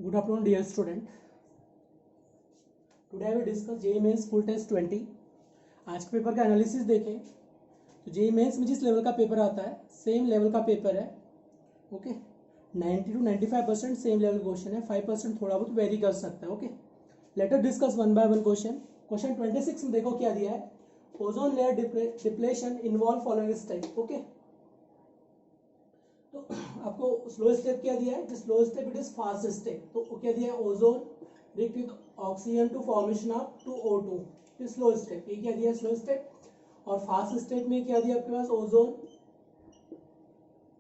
Good afternoon, dear student. Today I will discuss JEE Mains Full Test 20. आज के paper का analysis देखें तो JEE Mains में जिस लेवल का पेपर आता है सेम लेवल का पेपर है. Okay 90 to 95% same level question है. 5% थोड़ा बहुत वेरी कर सकता है. Okay let us discuss one by one question. Question 26 में देखो क्या दिया है. Ozone layer depletion involve following step. Okay तो आपको स्लो स्टेप क्या दिया है. Slow step it is fast step. तो क्या दिया है. Ozone react with oxygen to formation of 2O2. Slow step ये क्या दिया है. Slow step. और फास्ट स्टेप में क्या दिया आपके पास. Ozone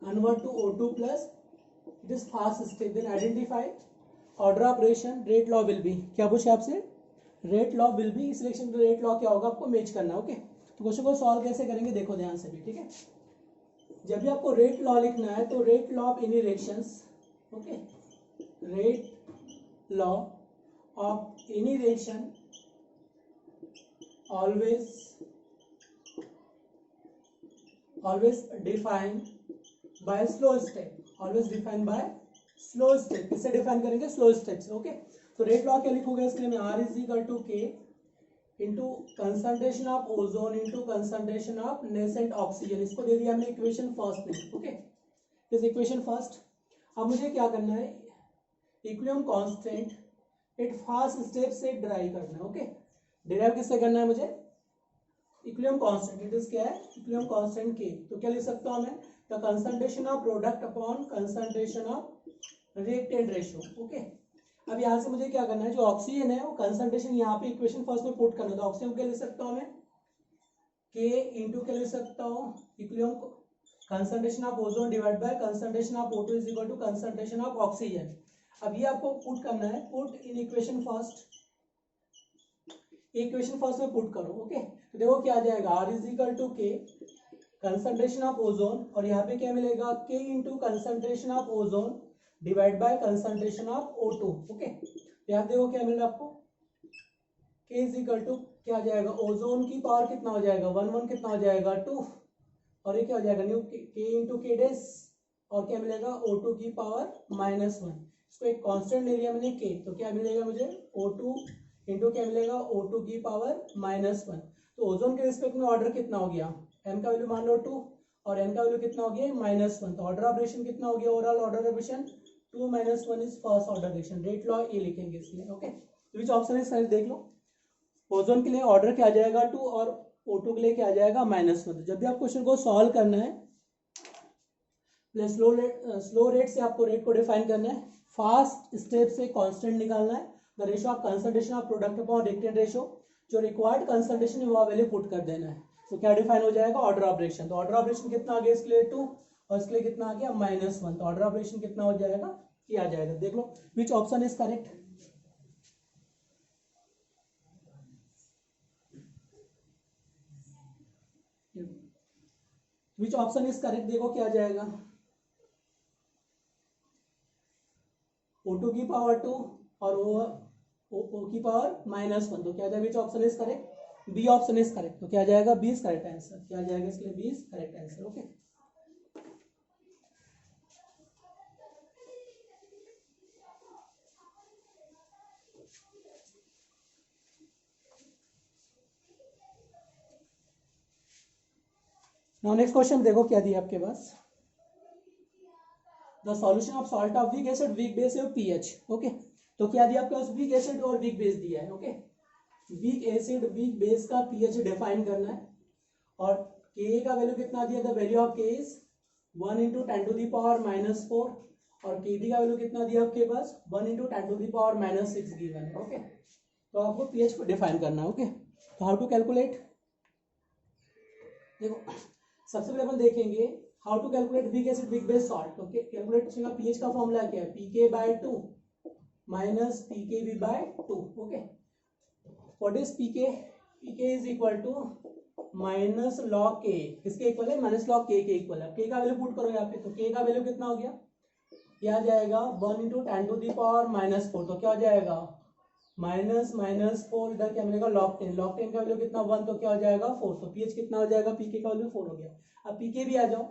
convert to O2 plus. It is fast step. Then identify order operation. Rate law will be. क्या पूछे आपसे. Rate law will be. Selection rate law क्या होगा आपको मैच करना. ओके तो क्वेश्चन को सॉल्व कैसे करेंगे देखो ध्यान से भी. ठीक है जब भी आपको रेट लॉ लिखना है तो rate law of any reactions. Okay rate law of any reaction always defined by slow step. always defined by slow step. किससे डिफाइन करेंगे. स्लो स्टेप से. ओके तो रेट लॉ क्या लिखोगे इसके लिए. R इज इक्वल टू के into concentration of ozone into concentration of nascent oxygen. इसको दे दिया हमने इक्वेशन फर्स्ट में. Okay this equation first. अब मुझे क्या करना है. Equilibrium constant eight fast step से ड्राइव करना है. ओके डिराइव किससे करना है मुझे. इक्विलिब्रियम कांस्टेंट इट इज क्या है. इक्विलिब्रियम कांस्टेंट के. तो क्या लिख सकता हूं मैं. The concentration of product upon concentration of reactant ratio. Okay अब यहाँ से मुझे क्या करना है. जो ऑक्सीजन है वो कंसंट्रेशन यहाँ पे इक्वेशन फर्स्ट में पुट करना है. तो ऑक्सीजन क्या लिख सकता हूँ मैं. के इंटू क्या लिख सकता हूँ. Equilibrium concentration of ozone divide by concentration of O2 is equal to concentration of oxygen. अब ये आपको पुट करना है. Put in equation first. Equation first में पुट करो. ओके तो देखो क्या आ जाएगा. R is equal to K concentration of ozone और यहाँ पे क्या मिलेगा. K into concentration of ozone divide by concentration of O2. Okay यहाँ देखो क्या मिल रहा है आपको. K इज इक्वल टू क्या आ जाएगा. ओजोन की पावर कितना हो जाएगा. 1 कितना हो जाएगा 2 और ये क्या हो जाएगा न्यू K इंटू के डेस और क्या मिलेगा. O2 की पावर -1. इसको एक कांस्टेंट एरिया मैंने K तो क्या मिलेगा मुझे. O2 इंटू क्या मिलेगा. O2 की पावर -1. तो ओजोन के रिस्पेक्ट में ऑर्डर कितना हो गया. m का वैल्यू मान लो 2 और n का वैल्यू कितना हो गया -1. तो ऑर्डर ऑपरेशन कितना हो गया. Overall order operation 2 - 1 is first order reaction. Rate law ये लिखेंगे इसलिए. ओके विच ऑप्शन इज सही देख लो. ओजोन के लिए ऑर्डर क्या आ जाएगा 2 और O2 के लिए क्या आ जाएगा -1. जब भी आप क्वेश्चन को सॉल्व करना है स्लो रेट से आपको रेट को डिफाइन करना है. फास्ट स्टेप से कांस्टेंट निकालना है. The ratio of concentration of product upon reactant ratio. जो रिक्वायर्ड कंसंट्रेशन है वो वैल्यू पुट कर देना है. तो क्या डिफाइन हो जाएगा. Order operation. तो ऑर्डर ऑपरेशन कितना आ गया इसके लिए 2 और इसके लिए कितना आ गया -1. तो ऑर्डर ऑपरेशन कितना हो जाएगा ये आ जाएगा. देख लो which option is correct. Which option is correct. देखो क्या आ जाएगा. O2 की पावर 2 और O की पावर -1. तो क्या आ जाएगा. Which option is correct. B option is correct. तो क्या आ जाएगा. B is correct answer. क्या आ जाएगा इसके लिए. B is correct answer. Okay now next question देखो क्या दिया आपके पास. The solution of salt of weak acid weak base और pH. ओके तो क्या दिया आपके पास. वीक एसिड और वीक बेस दिया है. Okay weak acid weak base का pH डिफाइन करना है और Ka का वैल्यू कितना दिया. The value of K is 1 into 10⁻⁴ और Kd का वैल्यू कितना दिया आपके पास. 1 इंटू 10⁻⁻⁶ गिवन है. ओके तो आपको pH को डिफाइन करना है. ओके तो हाउ टू कैलकुलेट. देखो सबसे पहले अपन देखेंगे how to calculate weak acid weak base salt. Okay calculation का pH का फॉर्मूला क्या है. pK/2 minus pKb/2. Okay what is pK. pK is equal to minus log K. किसके इक्वल है. माइनस लॉग K के इक्वल है. K का value put करो यहाँ पे. तो K का वैल्यू कितना हो गया. क्या जाएगा 1 इंटू 10⁻⁴. तो क्या हो जाएगा -4. इधर क्या मिलेगा log 10. log 10 का वैल्यू कितना 1. तो क्या हो जाएगा 4. तो pH कितना हो जाएगा. pK का वैल्यू 4 हो गया. अब pK भी आ जाओ.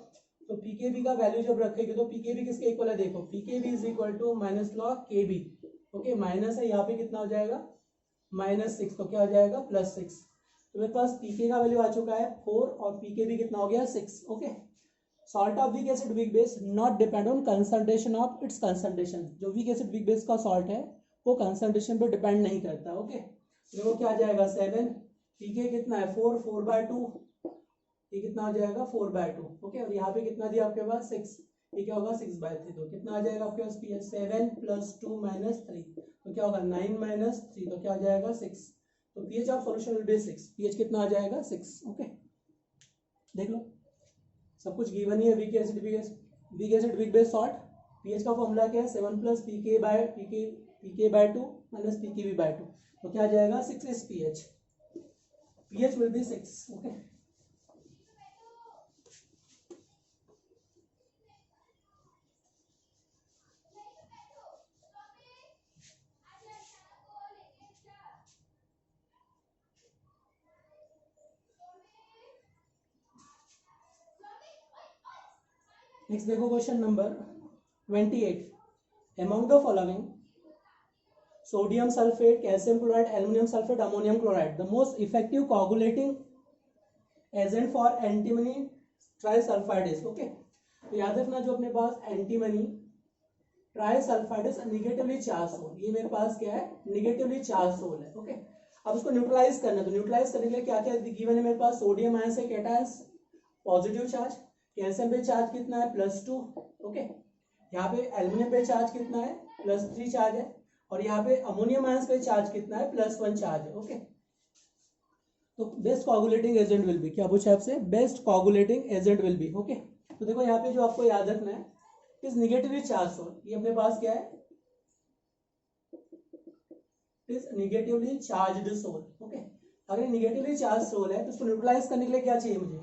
तो पीकेबी का वैल्यू जब रखेगी तो पीकेबी किसके इक्वल है, देखो pKb is equal to minus log Kb, okay minus है यहाँ पे कितना हो जाएगा -6, तो क्या हो जाएगा +6। तो मेरे पास पीके का वैल्यू आ चुका है 4 और पीकेबी कितना हो गया 6, okay. Salt of weak acid weak base not depend on concentration of its concentration, जो वीक एसिड वीक बेस का सॉल्ट है वो कंसंट्रेशन पे डिपेंड नहीं करता, ओके। देखो क्या आ जाएगा 7, पीके कितना है 4, 4/2, ये कितना हो जाएगा 4/2, ओके। और यहाँ पे कितना दिया आपके पास 6, ये क्या होगा 6/3, तो कितना आ जाएगा आपके पास पीएच 7 + 2 - 3, तो क्या होगा 9 - 3, तो क्या आ जाएगा 6। तो pH of solution will be 6, pH कितना आ जाएगा 6, ओके। देख लो सब कुछ गिवन ही है, week acid weak base salt, pH का फॉर्मूला क्या है 7 + pK/2 - pKb/2, तो क्या आ जाएगा 6 is pH, pH will be 6, okay. Next देखो question number 28, among the following sodium sulphate, calcium chloride, aluminium sulphate, ammonium chloride, the most effective coagulating agent for antimony trisulphide is, okay. तो याद रखना जो अपने पास antimony trisulphide is negatively charge sol, ये मेरे पास क्या है निगेटिवली चार्ज सोल है, ओके। अब उसको न्यूट्रलाइज करना है, तो न्यूट्रलाइज करने के लिए क्या क्या गिवन है मेरे पास, सोडियम आयन से कैटायंस पॉजिटिव चार्ज, कैल्शियम पे चार्ज कितना है +2, ओके। यहाँ पे एल्युमिनियम पे चार्ज कितना है +3 चार्ज है, और यहाँ पे अमोनियम आयंस पे चार्ज कितना है +1 चार्ज है, ओके। तो best coagulating agent will be, क्या पूछा आपसे, best coagulating agent will be, okay. तो देखो यहाँ पे जो आपको याद रखना है इज निगेटिवली चार्ज सोल, ये अपने पास क्या है is negatively charged sol, okay. अगर निगेटिवली चार्ज सोल है तो उसको न्यूट्रलाइज करने के लिए क्या चाहिए मुझे,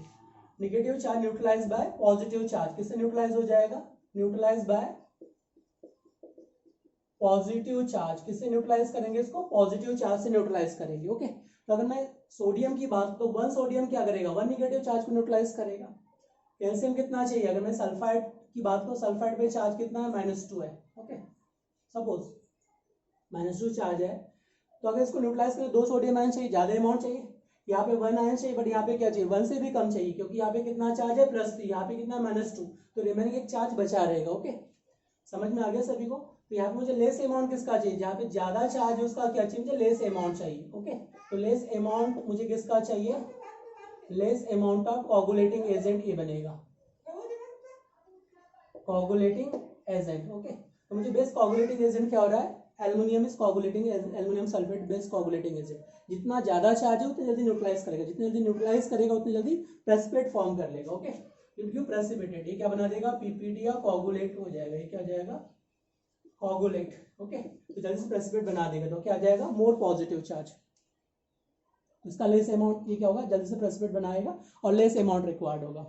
negative charge neutralize by positive charge, किससे न्यूट्रलाइज हो जाएगा, न्यूट्रलाइज बाय पॉजिटिव चार्ज, किससे न्यूट्रलाइज करेंगे इसको, पॉजिटिव चार्ज से न्यूट्रलाइज करेंगे, ओके। तो अगर मैं सोडियम की बात तो 1 सोडियम क्या करेगा 1 निगेटिव चार्ज को न्यूट्रलाइज करेगा। कैल्शियम कितना चाहिए, अगर मैं सल्फाइड की बात तो सल्फाइड पे चार्ज कितना है -2 है, ओके। सपोज -2 चार्ज है, तो अगर इसको न्यूट्रलाइज करें 2 सोडियम आयन चाहिए, ज्यादा अमाउंट चाहिए, यहाँ पे 1 आयन चाहिए, बट यहाँ पे क्या चाहिए 1 से भी कम चाहिए, क्योंकि यहाँ पे कितना चार्ज है +3, यहाँ पे कितना -2, तो रिमेनिंग एक चार्ज बचा रहेगा, ओके। समझ में आ गया सभी को। तो यहाँ पे मुझे लेस अमाउंट किसका चाहिए, जहाँ पे ज्यादा चार्ज है उसका क्या चाहिए, मुझे लेस अमाउंट चाहिए, ओके। तो लेस अमाउंट मुझे किसका चाहिए, less amount of coagulating agent ये बनेगा कोगुलेटिंग एजेंट, ओके। तो मुझे बेस्ट कोगुलेटिंग एजेंट क्या हो रहा है, aluminium is coagulating, aluminium sulphate best coagulating agent. जितना ज्यादा चार्ज है उतनी जल्दी न्यूट्रलाइज करेगा, जितनी जल्दी न्यूट्रलाइज करेगा उतनी जल्दी प्रेसिपिटेट फॉर्म कर लेगा, ओके। क्योंकि प्रेसिपिटेट ये क्या बना देगा, पीपीटी या कोगुलेट हो जाएगा, ये क्या हो जाएगा कोगुलेट, ओके। तो जल्दी से प्रेसिपिटेट बना देगा, तो क्या आ जाएगा मोर पॉजिटिव चार्ज, इसका लेस अमाउंट ये क्या होगा जल्दी से प्रेसिपिटेट बनाएगा और लेस अमाउंट रिक्वायर्ड होगा।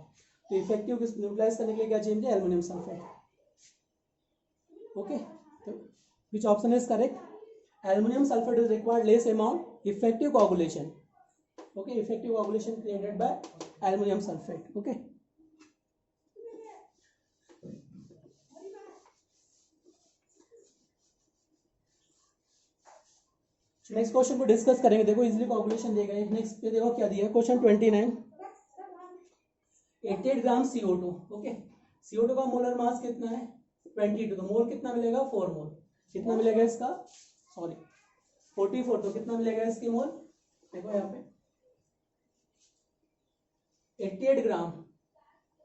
तो इफेक्टिव न्यूट्रलाइज करने के लिए क्या चाहिए, एल्युमिनियम सल्फेट, ओके। तो which option is correct, aluminium sulphate is required less amount effective coagulation, okay, effective coagulation created by aluminium sulphate, okay. Next question को डिस्कस करेंगे, देखो इजीली कोगुलेशन देगा। नेक्स्ट पे देखो क्या दिया है, क्वेश्चन 29, 88 ग्राम CO2, ओके। CO2 का मोलर मास कितना है 22, तो मोल कितना मिलेगा 4 मोल, कितना मिलेगा इसका, सॉरी 44, तो कितना मिलेगा इसकी मोल, देखो यहाँ पे 88 ग्राम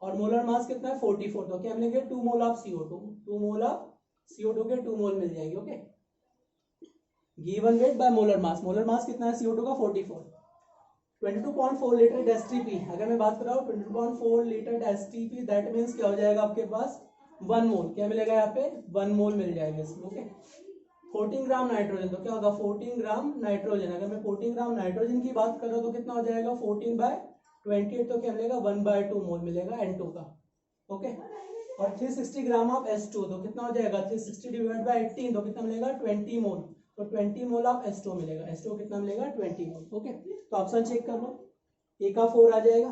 और मोलर मास कितना है 44, तो क्या मिलेंगे 2 mole of CO2, 2 mole of CO2 के 2 मोल मिल जाएंगे, okay. Given weight by molar mass कितना है CO2 का 44, 22.4 लीटर एसटीपी, अगर मैं बात कर रहा हूँ 22.4 लीटर एसटीपी, दैट मीन्स क्या हो जाएगा आपके पास 1 मोल, क्या मिलेगा यहाँ पे 1 मोल मिल जाएगा इसमें, ओके। 14 ग्राम नाइट्रोजन, तो क्या होगा 14 ग्राम नाइट्रोजन, अगर मैं 14 ग्राम नाइट्रोजन की बात कर रहा हूँ तो कितना हो जाएगा 14/28, तो क्या मिलेगा 1/2 मोल मिलेगा N2 का, ओके। और 360 ग्राम ऑफ H2, तो कितना हो जाएगा 360 डिवाइड बाय 18, तो कितना मिलेगा 20 मोल, तो 20 मोल ऑफ H2 मिलेगा, H2 कितना मिलेगा 20 मोल, ओके। तो ऑप्शन चेक कर लो, ए का 4 आ जाएगा,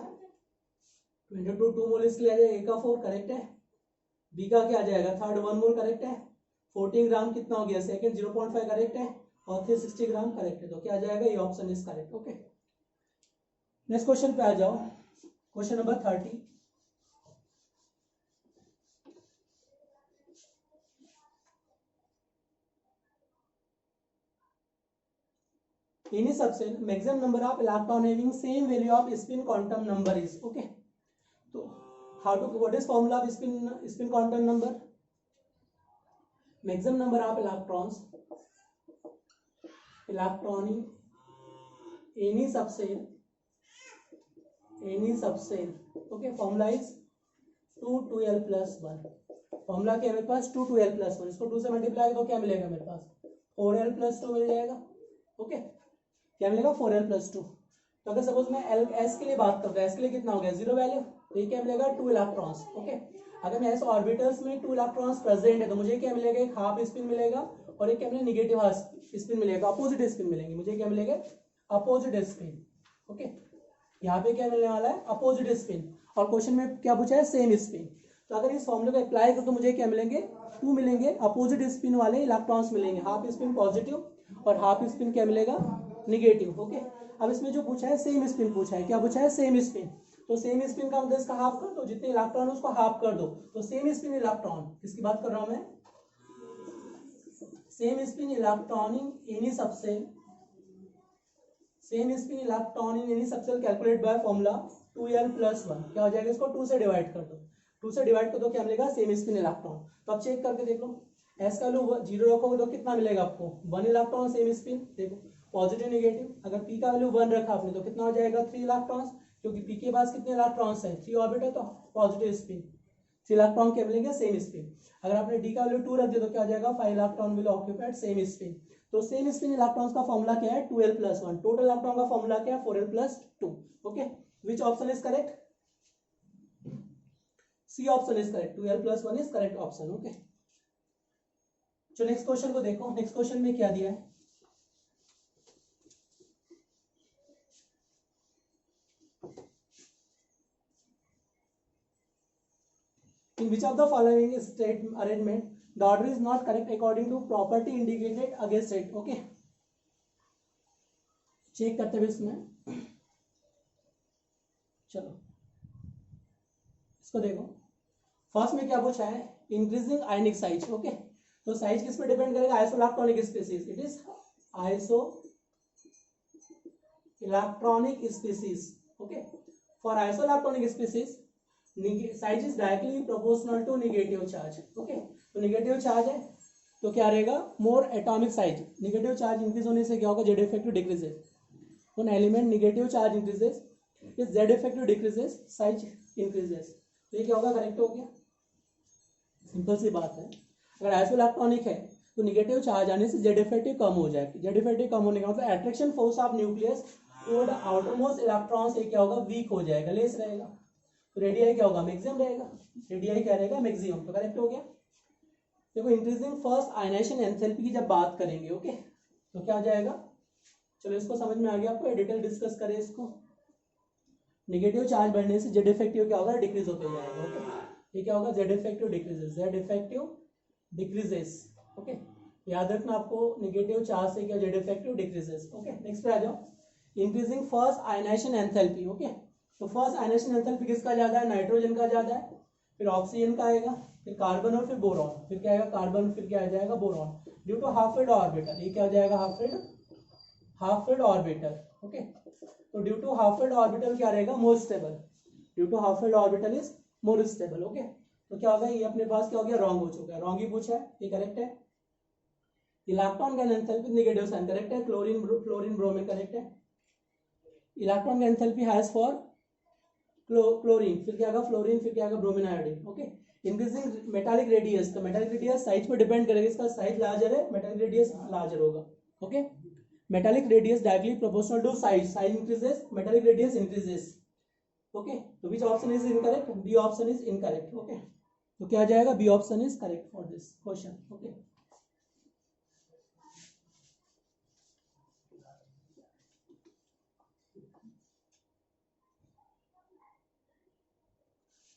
22 2 मोल इसके लिए आ जाएगा, ए का 4 करेक्ट है, बी का क्या आ जाएगा थर्ड 1 मोल करेक्ट है, 14 ग्राम कितना हो गया सेकंड 0.5 करेक्ट है, और 360 ग्राम करेक्ट है, तो क्या आ जाएगा ये option is correct. Okay, next question पे आ जाओ, question number 30। Any subcell maximum number of electron having same value of spin quantum number is okay. So how to what is formula of spin quantum number? Maximum number of electrons in any subcell okay, formula is 2 2l plus 1। Formula क्या है मेरे पास 2 2l plus 1, इसको 2 से multiply तो क्या मिलेगा मेरे पास 4l plus 2 मिल जाएगा। ओके, क्या मिलेगा 4l plus 2। तो अगर सपोज मैं एल एस के लिए बात करता हूँ, एस के लिए कितना हो गया 0 वैल्यू, तो ये क्या मिलेगा 2 इलेक्ट्रॉन्स। ओके, अगर मैं एस ऑर्बिटल्स में 2 इलेक्ट्रॉन्स प्रेजेंट है तो मुझे क्या मिलेगा एक हाफ स्पिन मिलेगा और एक क्या मिलेगा निगेटिव हाफ स्पिन मिलेगा, अपोजिट स्पिन मिलेंगे मुझे, क्या मिलेगा अपोजिट स्पिन। ओके, यहाँ पे क्या मिलने वाला है अपोजिट स्पिन, और क्वेश्चन में क्या पूछा है सेम स्पिन। तो अगर इस फॉर्मूले को अप्लाई करो तो मुझे क्या मिलेंगे 2 मिलेंगे अपोजिट स्पिन वाले इलेक्ट्रॉन्स मिलेंगे, हाफ स्पिन पॉजिटिव और हाफ स्पिन क्या मिलेगा निगेटिव। ओके, अब इसमें जो पूछा है सेम स्पिन पूछा है, क्या पूछा है सेम स्पिन, तो सेम स्पिन का मतलब इसका हाफ कर दो, जितने इलेक्ट्रॉन उसको हाफ कर दो, तो सेम स्पिन इलेक्ट्रॉन किसकी बात कर रहा हूं मैं, same spin electron in any subshell, same spin electron in any subshell calculate by formula 2l plus 1। क्या हो जाएगा इसको 2 से डिवाइड कर दो, 2 से डिवाइड कर दो क्या मिलेगा सेम स्पिन इलेक्ट्रॉन। तो अब चेक करके देख लो, एस का वैल्यू 0 रखोगे तो कितना मिलेगा आपको 1 इलेक्ट्रॉन सेम स्पिन, देखो पॉजिटिव नेगेटिव। अगर पी का वैल्यू 1 रखा आपने तो कितना हो जाएगा 3 इलेक्ट्रॉन्स, क्योंकि पी के पास कितने इलेक्ट्रॉन्स हैं 3 ऑर्बिटल, तो पॉजिटिव स्पिन 3 इलेक्ट्रॉन क्या मिलेंगे सेम स्पिन। अगर आपने डी का वैल्यू 2 रख दिया तो क्या हो जाएगा 5 electron will occupied same spin. तो सेम स्पिन इलेक्ट्रॉन्स का फॉर्मूला क्या है 2l plus 1, टोटल इलेक्ट्रॉन का फॉर्मूला क्या है 4l plus 2। Okay, which option is correct, C option is correct, 2l plus 1 is correct option. Okay, चलो next question को देखो, नेक्स्ट क्वेश्चन में क्या दिया है, in which of the following state arrangement the order is not correct according to property indicated against it। okay, check करते हुए इसमें चलो इसको देखो, फर्स्ट में क्या पूछा है इंक्रीजिंग आयनिक साइज। ओके, तो साइज किस पे डिपेंड करेगा isoelectronic species, it is isoelectronic species. Okay, for isoelectronic species size is directly proportional to negative charge. Okay, तो नेगेटिव चार्ज है तो क्या रहेगा more atomic size, negative charge increase होने से क्या होगा Z effective decreases, when element negative charge increases is z effective decreases size increases। तो ये क्या होगा करेक्ट हो गया, सिंपल सी बात है। अगर आइसोइलेक्ट्रॉनिक है तो नेगेटिव चार्ज आने से जेड इफेक्टिव कम हो जाएगा, जेड इफेक्टिव कम होने का मतलब attraction force of nucleus toward outermost electron से क्या होगा वीक हो जाएगा, लेस रहेगा, तो रेडियाई क्या होगा मैक्सिमम रहेगा, रेडियाई क्या रहेगा मैक्सिमम, तो करेक्ट हो गया। देखो इंक्रीजिंग फर्स्ट आयनाइजेशन एंथैल्पी की जब बात करेंगे ओके तो क्या आ जाएगा, चलो इसको समझ में आ गया आपको, डिटेल डिस्कस करें इसको। नेगेटिव चार्ज बढ़ने से जेड इफेक्टिव क्या होगा डिक्रीज होते जाएगा। ओके, ये क्या होगा Z effective decreases, Z effective decreases. Okay, याद रखना आपको नेगेटिव चार्ज से क्या Z effective decreases. Okay, next पे आ जाओ, increasing first ionization enthalpy. Okay, तो फर्स्ट आयनाइजेशन एंथैल्पी किसका ज्यादा है नाइट्रोजन का ज्यादा है, फिर ऑक्सीजन का आएगा, फिर कार्बन और फिर बोरॉन, फिर क्या आएगा कार्बन, फिर क्या आ जाएगा boron, due to half filled orbital. ये क्या हो जाएगा हाफ फिल्ड ऑर्बिटल। ओके, तो due to half filled orbital क्या रहेगा more stable, due to half filled orbital is more stable. Okay, तो क्या होगा ये अपने पास क्या हो गया रॉन्ग हो चुका है, रॉन्ग ही पूछा है, ये करेक्ट है। इलेक्ट्रॉन का एंथैल्पी नेगेटिव साइन करेक्ट है, क्लोरीन ब्रोमीन करेक्ट है। इलेक्ट्रॉन का एंथैल्पी हैज फॉर क्लोरीन, फिर क्या होगा फ्लोरीन, फिर क्या होगा bromine iodine. Okay, increasing metallic radius, तो मेटालिक रेडियस साइज पे डिपेंड करेगा, इसका साइज लार्जर है मेटालिक रेडियस लार्जर होगा। Okay, metallic radius directly proportional to size increases metallic radius increases। okay, so which option is incorrect, b option is incorrect। okay, तो क्या आ जाएगा b option is correct for this question। okay,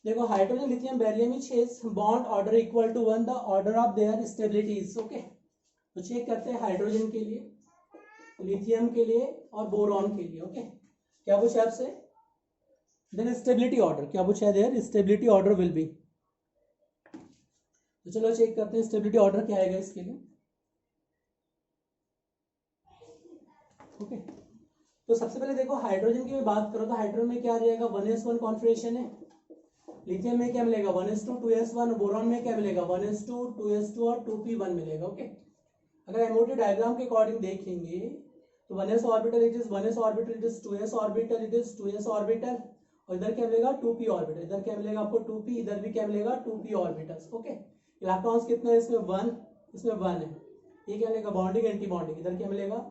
देखो hydrogen lithium beryllium is bond order equal to 1, the order of their stabilities. Okay, तो check करते हैं hydrogen के लिए, लिथियम के लिए और बोरॉन के लिए। ओके, क्या पूछा आपसे, देन स्टेबिलिटी ऑर्डर, क्या पूछा है, there stability order will be. तो चलो चेक करते हैं स्टेबिलिटी ऑर्डर क्या आएगा इसके लिए। ओके, तो सबसे पहले देखो हाइड्रोजन की मैं बात करूं तो हाइड्रोजन में क्या आ जाएगा, 1s1 कॉन्फिगरेशन है। लिथियम में क्या मिलेगा, 1s2 2s1। बोरॉन में क्या मिलेगा, 1s2 2s2 और 2p1 मिलेगा। ओके, अगर एमओटी डायग्राम के अकॉर्डिंग देखेंगे तो 1s orbital it is 1s orbital, it is 2s orbital, it is 2s orbital, और इधर क्या मिलेगा 2p ऑर्बिटल, इधर क्या मिलेगा आपको 2p, इधर भी क्या मिलेगा 2p ऑर्बिटल्स। ओके, इलेक्ट्रॉन्स कितने हैं इसमें 1, इसमें 1 है। ये क्या मिलेगा, बॉन्डिंग एंटी बॉन्डिंग, इधर क्या मिलेगा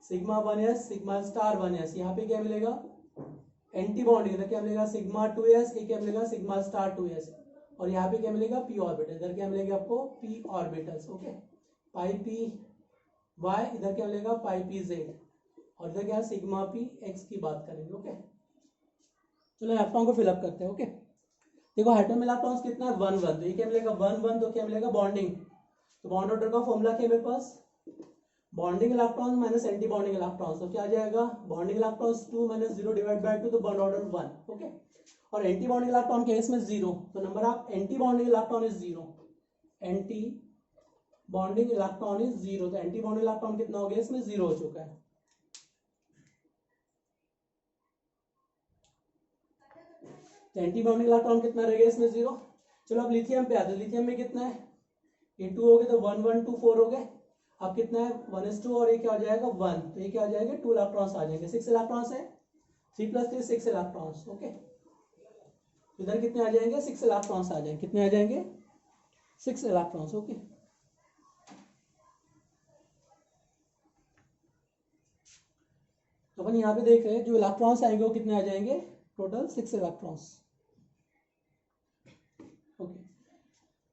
sigma 1s sigma star 1s, यहाँ पे क्या मिलेगा एंटी बॉन्डिंग, इधर क्या मिलेगा सिग्मा 2s, ये क्या मिलेगा सिग्मा स्टार 2s, और यहाँ पे क्या मिलेगा p ऑर्बिटल, इधर क्या मिलेगा आपको p ऑर्बिटल्स। ओके, पाई p y, इधर क्या मिलेगा पाई p z, और इधर क्या सिग्मा p x की बात करेंगे। ओके, चलो इलेक्ट्रॉन को फिलअप करते हैं। ओके, देखो हाइड्रोजन में इलेक्ट्रॉन्स कितना है 1 1, तो ये क्या मिलेगा 1 1, तो क्या मिलेगा बॉन्डिंग, तो बॉन्ड ऑर्डर का फॉर्मूला क्या है मेरे पास, bonding electron minus anti bonding electron, तो क्या आ जाएगा bonding electrons 2 minus 0 divide by 2, तो बॉन्ड ऑर्डर 1। ओके, और एंटी बॉन्डिंग इलेक्ट्रॉन के इसमें 0, तो number of anti bonding electron is 0, anti bonding electron is 0, तो एंटी बॉन्डिंग इलेक्ट्रॉन कितना हो गया इसमें 0 हो चुका है। तो एंटी बॉन्डिंग इलेक्ट्रॉन कितना रहेगा इसमें 0। चलो अब लिथियम पे आते हैं, लिथियम में कितना है, ये 2 हो गए तो 1 1 2 4 हो गए। अब कितना है 1s2 और ये क्या हो जाएगा 1, तो ये क्या हो जाएगा 2 इलेक्ट्रॉन्स आ जाएंगे, 6 इलेक्ट्रॉन्स है, 3 + 3 6 इलेक्ट्रॉन्स। ओके, इधर कितने आ जाएंगे 6 इलेक्ट्रॉन्स आ जाएंगे, कितने आ जाएंगे 6 इलेक्ट्रॉन्स। ओके, तो अपन यहाँ पे देख रहे हैं जो इलेक्ट्रॉन्स आएंगे वो कितने आ जाएंगे, टोटल 6 इलेक्ट्रॉन्स। ओके,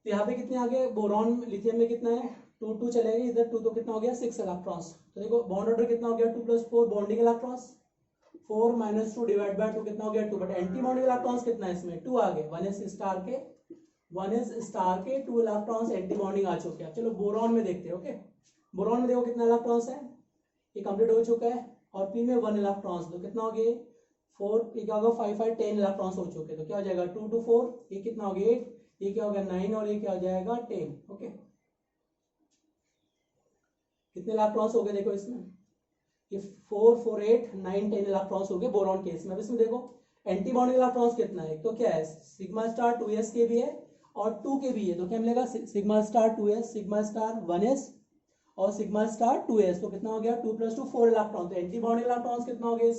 तो यहाँ पे कितने आ गए, बोरॉन लिथियम में कितना है 2 2 चलेंगे, इधर 2 तो कितना हो गया 6 इलेक्ट्रॉन्स। तो देखो बॉन्ड ऑर्डर कितना हो गया 2 + 4 बॉन्डिंग इलेक्ट्रॉन्स, 4 - 2 डिवाइड बाय 2 कितना हो गया 2, बट एंटी बॉन्डिंग इलेक्ट्रॉन्स कितना है इसमें 2 आ गए, 1s स्टार के 2 इलेक्ट्रॉन्स एंटी बॉन्डिंग आ चुके हैं। चलो बोरॉन में देखते हैं। ओके, बोरॉन में देखो कितना इलेक्ट्रॉन्स है, ये कंप्लीट हो चुका है, और पी में 1 इलेक्ट्रॉन्स, तो कितना हो गया 4, ये क्या होगा 5 5 10 इलेक्ट्रॉन्स हो चुके, तो क्या हो जाएगा 2 2 4, ये कितना हो गया 8, ये क्या हो गया 9, और ये क्या हो जाएगा 10। ओके, कितने इलेक्ट्रॉन्स हो गए देखो इसमें, ये 4 4 8 9 10 इलेक्ट्रॉन्स हो गए बोरॉन केस में। अब इसमें देखो एंटी बॉन्डिंग इलेक्ट्रॉन्स कितना है, तो क्या है सिग्मा स्टार 2s के भी है और 2 के भी है, तो क्या मिलेगा sigma star 2s sigma star 1s और सिग्मा स्टार 2s, तो कितना हो गया 2 + 2 4 इलेक्ट्रॉन, तो एंटी बॉन्डिंग इलेक्ट्रॉन्स कितना हो गया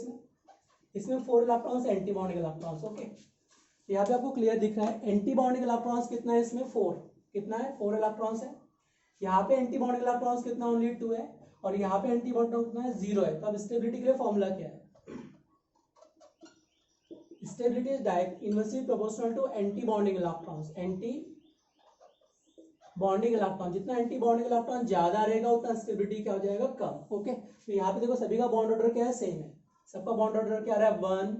इसमें 4 electrons anti bonding electrons. Okay, तो यहाँ पे आपको क्लियर दिख रहा है एंटी बॉन्डिंग इलेक्ट्रॉन्स कितना है इसमें 4, कितना है 4 इलेक्ट्रॉन्स है, यहाँ पे एंटी बॉन्डिंग इलेक्ट्रॉन्स कितना ओनली 2 है, और यहाँ पे एंटी बॉन्डिंग कितना है 0 है। तो अब स्टेबिलिटी के लिए फॉर्मूला क्या है, stability is direct inversely proportional to anti bonding electrons, anti bonding electron, जितना एंटी बॉन्डिंग इलेक्ट्रॉन ज्यादा रहेगा उतना स्टेबिलिटी क्या हो जाएगा कम। ओके, तो यहाँ पे देखो सभी का बॉन्ड ऑर्डर क्या है सेम है, सबका बॉन्ड ऑर्डर क्या आ रहा है 1,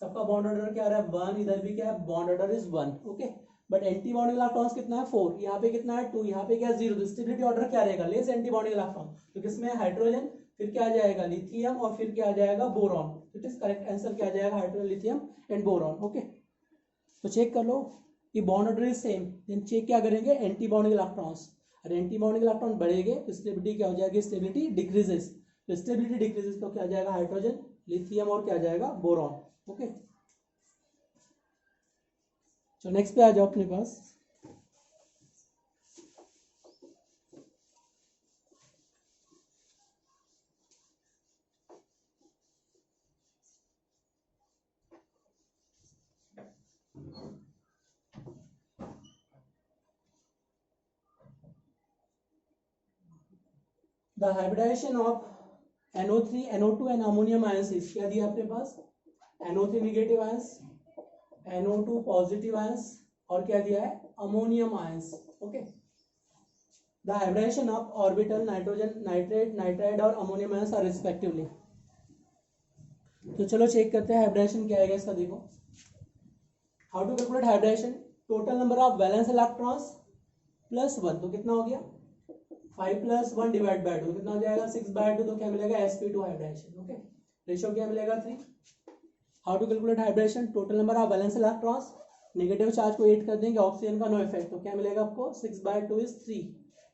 सबका बॉन्ड ऑर्डर क्या आ रहा है 1, इधर भी क्या है bond order is 1। Okay, but anti bonding electrons कितना है 4, यहाँ पे कितना है 2, यहाँ पे क्या 0, तो स्टेबिलिटी ऑर्डर क्या रहेगा लेस एंटी बॉन्डिंग इलेक्ट्रॉन, तो किसमें हाइड्रोजन, फिर क्या आ जाएगा लिथियम, और फिर क्या आ जाएगा boron. It is correct answer क्या आ जाएगा hydrogen lithium and boron. Okay, तो चेक कर लो कि bond order is same, then check क्या करेंगे एंटी बॉन्डिंग इलेक्ट्रॉन्स, और एंटी बॉन्डिंग इलेक्ट्रॉन बढ़ेंगे तो स्टेबिलिटी क्या हो जाएगी, स्टेबिलिटी डिक्रीजेस, तो स्टेबिलिटी डिक्रीजेस तो क्या आ जाएगा हाइड्रोजन लिथियम और क्या आ जाएगा बोरॉन। ओके, तो नेक्स्ट पे आ जाओ अपने पास, the hybridisation of NO3 NO2 and ammonium ions, क्या दिया अपने पास NO3 negative ions, NO2 positive ions, और क्या दिया है ammonium ions. Okay, the hybridisation of orbital nitrogen nitrate nitride और अमोनियम आयंस आर रिस्पेक्टिवली। तो चलो चेक करते हैं हाइब्रिडाइजेशन क्या आएगा इसका, देखो how to calculate hybridization, total number of valence electrons plus 1, तो कितना हो गया 5 + 1 डिवाइड बाय 2, कितना हो जाएगा 6/2, तो क्या मिलेगा sp2 हाइब्रिडेशन। ओके, रेशियो क्या मिलेगा 3। How to calculate hybridization, total number of valence electrons, negative charge को 8 कर देंगे, ऑक्सीजन का नो इफेक्ट, तो क्या मिलेगा आपको 6/2 इज 3।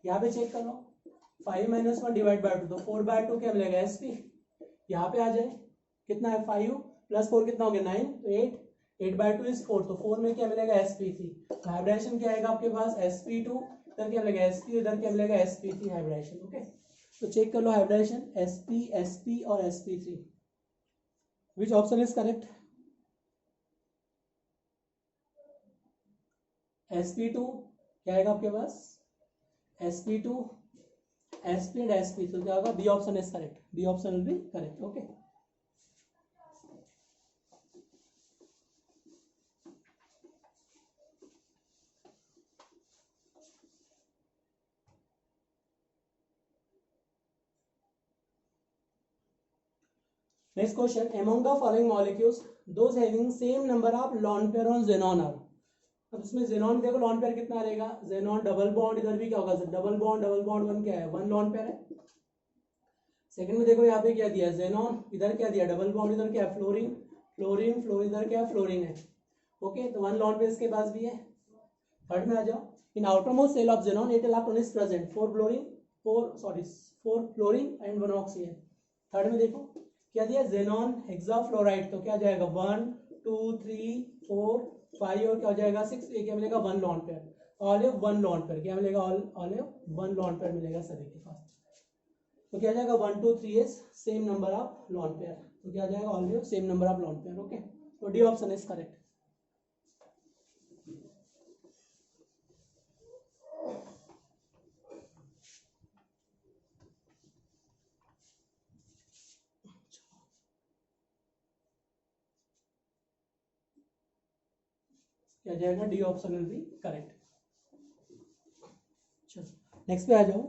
यहाँ पे चेक कर लो 5 - 1 डिवाइड बाय 2, तो 4/2 क्या मिलेगा sp। यहाँ पे आ जाए कितना है 5 + 4 कितना हो गया 9, तो 8/2 इज 4, तो 4 में क्या मिलेगा sp3। तो हाइब्रिडेशन क्या आएगा आपके पास sp2, इधर क्या मिलेगा sp, इधर क्या मिलेगा sp3 हाइब्रिडेशन। ओके, तो चेक कर लो हाइब्रिडेशन sp, sp और sp3, which option is correct. sp2 क्या आएगा आपके पास sp2, sp एंड sp, तो क्या होगा B option is correct, B option will be correct. Okay, next question, among the following molecules those having same number of lone pair on xenon are। अब इसमें xenon देखो lone pair कितना रहेगा, xenon double bond, इधर भी क्या होगा double bond 1 क्या है 1 लॉन पेयर है। सेकंड में देखो यहाँ पे क्या दिया xenon, इधर क्या दिया डबल बॉन्ड, इधर क्या है फ्लोरीन, इधर क्या है फ्लोरीन है। ओके, तो 1 लॉन पेयर इसके पास भी है। थर्ड में आ जाओ, in outermost shell of xenon 8 electron is present, 4 fluorine and 1 oxygen. Third में देखो क्या दिया xenon हेक्साफ्लोराइड, तो क्या जाएगा 1 2 3 4 5 और क्या हो जाएगा 6, ये क्या मिलेगा 1 lone pair, olive 1 lone pair, क्या मिलेगा ऑलिव 1 लॉन पेयर मिलेगा सभी के पास। तो क्या जाएगा 1 2 3 is same number of lone pair, तो क्या जाएगा all have same number of lone pair. Okay, तो डी ऑप्शन इज करेक्ट। क्या जाएगा D option will be correct. चलो नेक्स्ट पे आ जाओ,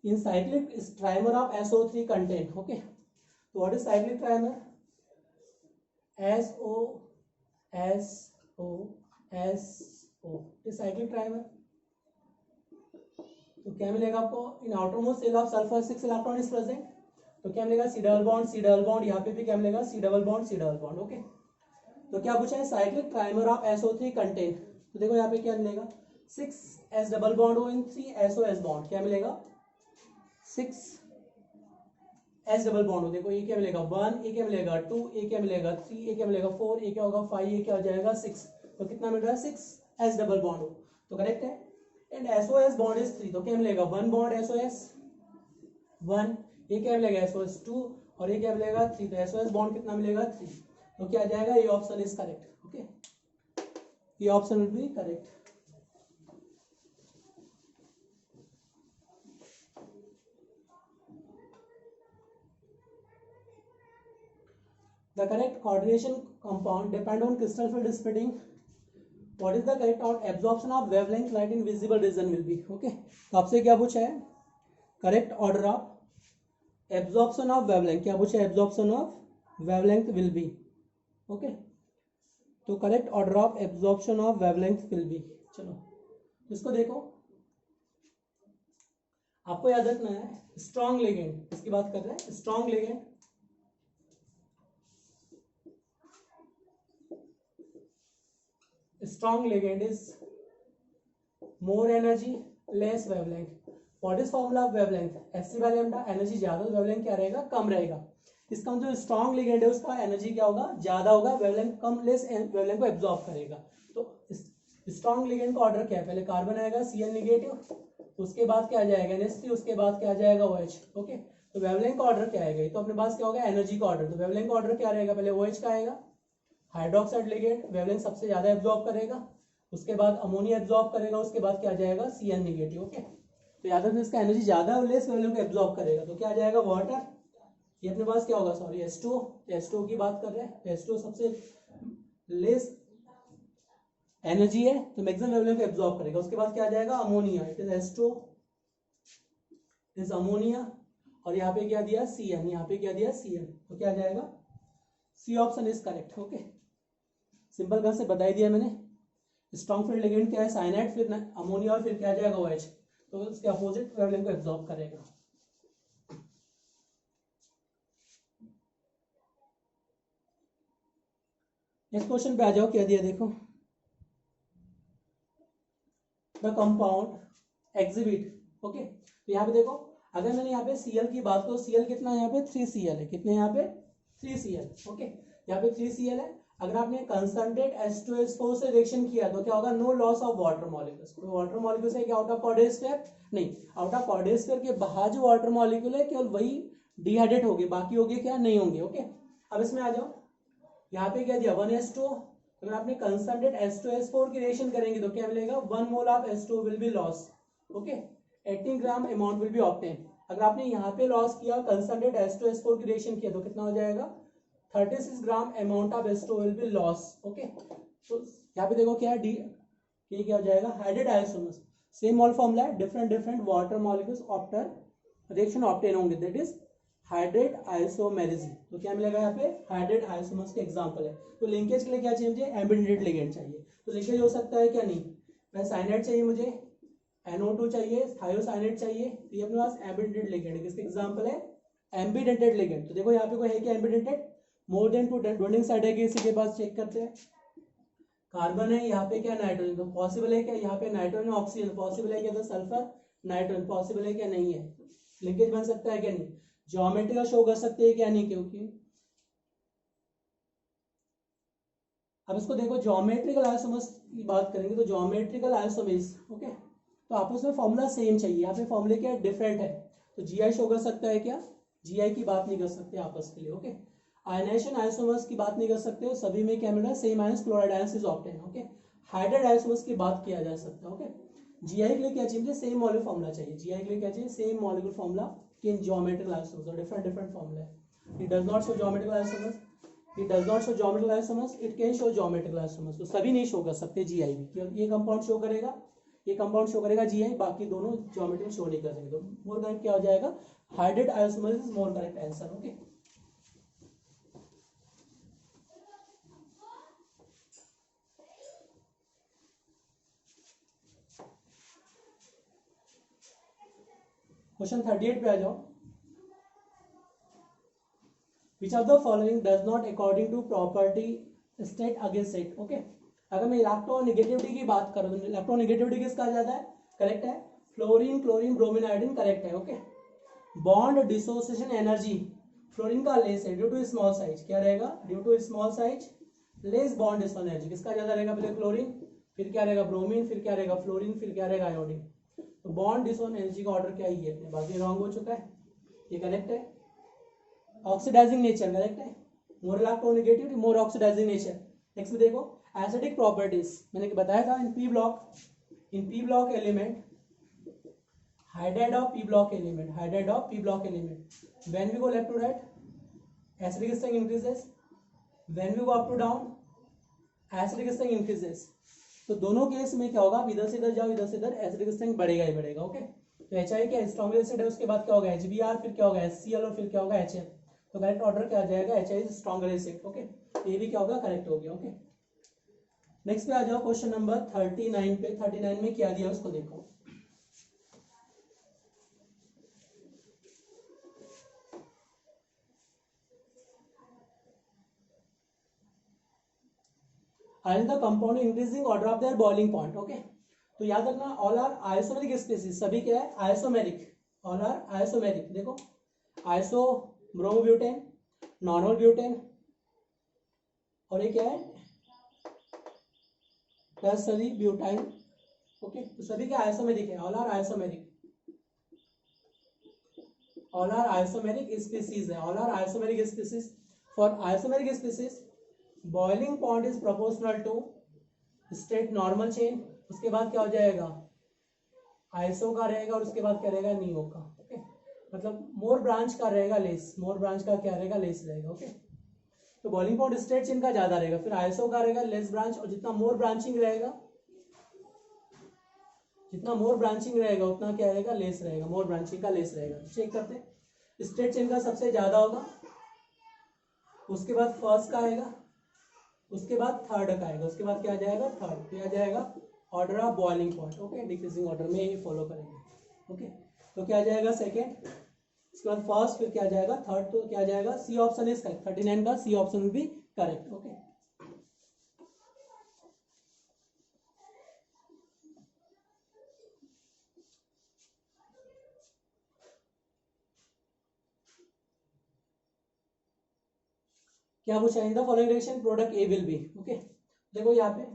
in cyclic trimer of SO3 contain. Okay, तो what is cyclic trimer, SO is cyclic trimer. तो क्या मिलेगा आपको, in outermost shell of sulphur 6 electron is present, तो क्या मिलेगा C डबल बॉन्ड, यहाँ पे भी क्या मिलेगा C डबल बॉन्ड। ओके, तो क्या पूछा है cyclic trimer of SO3 contain, तो देखो यहाँ पे क्या मिलेगा 6 S डबल बॉन्ड O इन 3 SOS बॉन्ड, क्या मिलेगा 6 S डबल बॉन्ड हो, देखो ये क्या मिलेगा 1, ये क्या मिलेगा 2, ये क्या मिलेगा 3, ये क्या मिलेगा 4, ये क्या होगा 5, ये क्या हो जाएगा 6, तो कितना मिल रहा है 6 S डबल बॉन्ड हो, तो करेक्ट है। एंड SOS बॉन्ड इज 3, तो क्या मिलेगा 1 बॉन्ड SOS 1, ये क्या मिलेगा SOS 2 और ये क्या मिलेगा 3, तो SOS बॉन्ड कितना मिलेगा 3, तो क्या आ जाएगा ये ऑप्शन इज करेक्ट। ओके, ये option will be correct. The correct coordination compound depend on crystal field spreading. What is the correct absorption of wavelength light in visible region will be? Okay, तो आपसे क्या पूछा है correct order of absorption of wavelength, क्या पूछा है absorption of wavelength will be. Okay, तो correct order of absorption of wavelength will be. चलो इसको देखो, आपको याद रखना है स्ट्रॉन्ग लिगेंड, इसकी बात कर रहे हैं strong ligand, strong ligand is more energy less wavelength। what is formula of wavelength, Hc by lambda, energy ज्यादा wavelength क्या रहेगा कम रहेगा। इसका जो स्ट्रॉन्ग लिगेंड है उसका एनर्जी क्या होगा ज्यादा होगा, वेवलेंथ कम, लेस वेवलेंथ को एब्जॉर्ब करेगा। तो स्ट्रॉन्ग लिगेंड का ऑर्डर क्या है, पहले कार्बन आएगा Cn नेगेटिव, उसके बाद क्या आ जाएगा NH3, उसके बाद क्या आ जाएगा OH। ओके, तो वेवलेंथ का ऑर्डर क्या आएगा, तो अपने पास क्या होगा एनर्जी का ऑर्डर, तो वेवलेंथ का ऑर्डर क्या रहेगा पहले OH का आएगा, हाइड्रोक्साइड लिगेंड वेवलेंथ सबसे ज्यादा एब्जॉर्ब करेगा, उसके बाद अमोनिया एब्जॉर्ब करेगा, उसके बाद क्या आ जाएगा Cn नेगेटिव। ओके, तो याद रखना इसका एनर्जी ज्यादा और लेस वेवलेंथ को एब्जॉर्ब करेगा, तो क्या आ जाएगा वाटर, ये अपने पास क्या होगा सॉरी H2O, H2O की बात कर रहे हैं, H2O सबसे लेस एनर्जी है तो मैक्सिमम वेवलेंथ को एब्जॉर्ब करेगा, उसके बाद क्या आ जाएगा ammonia, it is H2O is ammonia, और यहाँ पे क्या दिया Cn, यहाँ पे क्या दिया Cn, तो क्या आ जाएगा C option is correct. Okay, simple कर से बता ही दिया मैंने। स्ट्रॉन्ग फील्ड लिगेंड क्या है, साइनाइड, फिर अमोनिया और फिर क्या आ जाएगा OH, तो उसके अपोजिट वेवलेंथ को एब्जॉर्ब करेगा। नेक्स्ट क्वेश्चन पे आ जाओ, क्या दिया देखो, द कंपाउंड एग्जिबिट। ओके, तो यहाँ पे देखो, अगर मैंने यहाँ पे Cl की बात करूँ, Cl कितना है यहाँ पे 3Cl है, कितने यहाँ पे 3Cl। ओके, यहाँ पे 3Cl है। अगर आपने कंसंट्रेट H2S4 से रिएक्शन किया तो क्या होगा, no loss of water molecules. तो वाटर मॉलिक्यूल से क्या आउट ऑफ कॉर्डियल स्टेप नहीं, आउट ऑफ कॉर्डियल स्टेप के बाहर जो वाटर मॉलिक्यूल है केवल वही डिहाइड्रेट होगी, बाकी होगी क्या नहीं होंगे। ओके, अब इसमें आ जाओ, यहाँ पे क्या दिया 1s2। अगर आपने कंसंट्रेट H2S4 की रिएक्शन करेंगे तो क्या मिलेगा, 1 mole of H2 will be loss. Okay, 18 gram amount will be obtain. अगर आपने यहाँ पे लॉस किया कंसंट्रेट H2S4 की रिएक्शन किया तो कितना हो जाएगा, 36 gram amount of H2 will be loss. Okay, तो यहाँ पे देखो क्या है, डी ये क्या हो जाएगा, हाइड्रेट आइसोमर्स, सेम मोल फॉर्मूला है, different different water molecules after reaction obtain होंगे, दैट इज हाइड्रेट आइसोमेरिज्म। तो क्या मिलेगा यहाँ पे, हाइड्रेट आइसोमर्स के एग्जांपल है। तो लिंकेज के लिए क्या चाहिए मुझे, एम्बिडेंटेड लिगेंड चाहिए। तो लिंकेज हो सकता है क्या नहीं, मैं साइनाइड चाहिए मुझे, NO2 चाहिए, थायोसाइनाइड चाहिए, तो ये अपने पास एम्बिडेंटेड लिगेंड है। किसके एग्जांपल है, एम्बिडेंटेड लिगेंड। तो देखो यहाँ पे कोई है क्या एम्बिडेंटेड, मोर देन 2 डोनिंग साइड है कि इसी के पास चेक करते हैं। कार्बन है, यहाँ पे क्या नाइट्रोजन, तो पॉसिबल है क्या, यहाँ पे नाइट्रोजन ऑक्सीजन पॉसिबल है क्या, तो सल्फर नाइट्रोजन पॉसिबल है क्या, नहीं है। लिंकेज बन सकता है क्या नहीं, ज्योमेट्री का शो कर सकते हैं क्या नहीं, क्योंकि अब इसको देखो ज्योमेट्रिकल आइसोमर्स की बात करेंगे तो ज्योमेट्रिकल आइसोमर्स, ओके, तो आपस में फॉर्मूला सेम चाहिए, यहाँ पे फॉर्मूले क्या डिफरेंट है। तो GI शो कर सकता है क्या, GI की बात नहीं कर सकते आपस के लिए। ओके, आयनाइजेशन आइसोमर्स की बात नहीं कर सकते, सभी में क्या मिल रहा है, same ions chloride ions is obtain. Okay, hydrate isomers की बात किया जा सकता है। ओके, GI के लिए क्या चाहिए, सेम मॉलिक्यूल फॉर्मूला चाहिए, GI के लिए क्या चाहिए, same molecule formula in geometrical isomers or different formula. It does not show geometrical isomers. It does not show geometrical isomers. It can show geometrical isomers. तो सभी नहीं शो कर सकते GI भी, ये कंपाउंड शो करेगा, ये कंपाउंड शो करेगा GI, बाकी दोनों ज्योमेट्रिकल शो नहीं करेंगे। तो मोर करेक्ट क्या हो जाएगा, hydrate isomers is more correct answer. Okay, question 38 पे आ जाओ, Which of the following does not according to property state against it? Okay, अगर मैं इलेक्ट्रोनेगेटिविटी की बात करूँ तो इलेक्ट्रोनेगेटिविटी किसका आ जाता है, करेक्ट है, fluorine chlorine bromine iodine correct है। Okay, bond dissociation energy fluorine का लेस है ड्यू टू स्मॉल साइज, क्या रहेगा, due to small size less bond dissociation energy, किसका ज्यादा रहेगा, पहले क्लोरीन, फिर क्या रहेगा ब्रोमीन, फिर क्या रहेगा फ्लोरीन, फिर क्या रहेगा आयोडीन। तो बॉन्ड डिसोसिएशन एनर्जी का ऑर्डर क्या ही है अपने, बाकी रॉन्ग हो चुका है, ये करेक्ट है। ऑक्सीडाइजिंग नेचर करेक्ट है, more electronegativity more oxidising nature. Next में देखो एसिडिक प्रॉपर्टीज, मैंने बताया था in P block element, hydride of P block element, hydride of P block element, when we go left to right acidic strength increases, when we go up to down acidic strength increases. तो दोनों case में क्या होगा, इधर से इधर जाओ, इधर से इधर, एसिडिक स्ट्रेंथ बढ़ेगा ही बढ़ेगा। ओके, तो HI क्या स्ट्रॉन्ग एसिड है, उसके बाद क्या होगा HBr, फिर क्या होगा HCl और फिर क्या होगा HF। तो करेक्ट ऑर्डर क्या आ जाएगा, HI is stronger acid. Okay, ये भी क्या होगा, करेक्ट हो गया। ओके, नेक्स्ट पे आ जाओ, क्वेश्चन नंबर 39 पे। 39 में क्या दिया उसको देखो, and the compound increasing order of their boiling point. Okay, तो याद रखना ऑल आर आइसोमेरिक स्पीसीज, सभी क्या है आइसोमेरिक, ऑल आर आइसोमेरिक। देखो आइसो ब्रोमोब्यूटेन, नॉर्मल ब्यूटेन, और ये क्या है टर्सरी ब्यूटाइन। ओके, तो सभी क्या आइसोमेरिक है, all are isomeric, all are isomeric species है, all are isomeric species. For isomeric species boiling point is proportional to straight normal chain, उसके बाद क्या हो जाएगा आइसो का रहेगा, और उसके बाद क्या रहेगा नियो का। ओके, मतलब मोर ब्रांच का रहेगा लेस, मोर ब्रांच का क्या रहेगा लेस रहेगा। ओके, तो बॉइलिंग पॉइंट स्ट्रेट चेन का ज्यादा रहेगा, फिर आइसो का रहेगा लेस ब्रांच, और जितना मोर ब्रांचिंग रहेगा, जितना मोर ब्रांचिंग रहेगा उतना क्या रहेगा लेस रहेगा, मोर ब्रांचिंग का लेस रहेगा। चेक करते हैं, स्ट्रेट चेन का सबसे ज्यादा होगा, उसके बाद फर्स्ट का आएगा, उसके बाद थर्ड का आएगा, उसके बाद क्या आ जाएगा थर्ड, क्या आ जाएगा order of boiling point. Okay, decreasing order में ये फॉलो करेंगे। ओके, तो क्या आ जाएगा सेकेंड, उसके बाद फर्स्ट, फिर क्या आ जाएगा थर्ड, तो क्या आ जाएगा सी ऑप्शन इज करेक्ट। 39 का C option will be correct. Okay, क्या पूछा in the following reaction product A will be. Okay, देखो यहाँ पे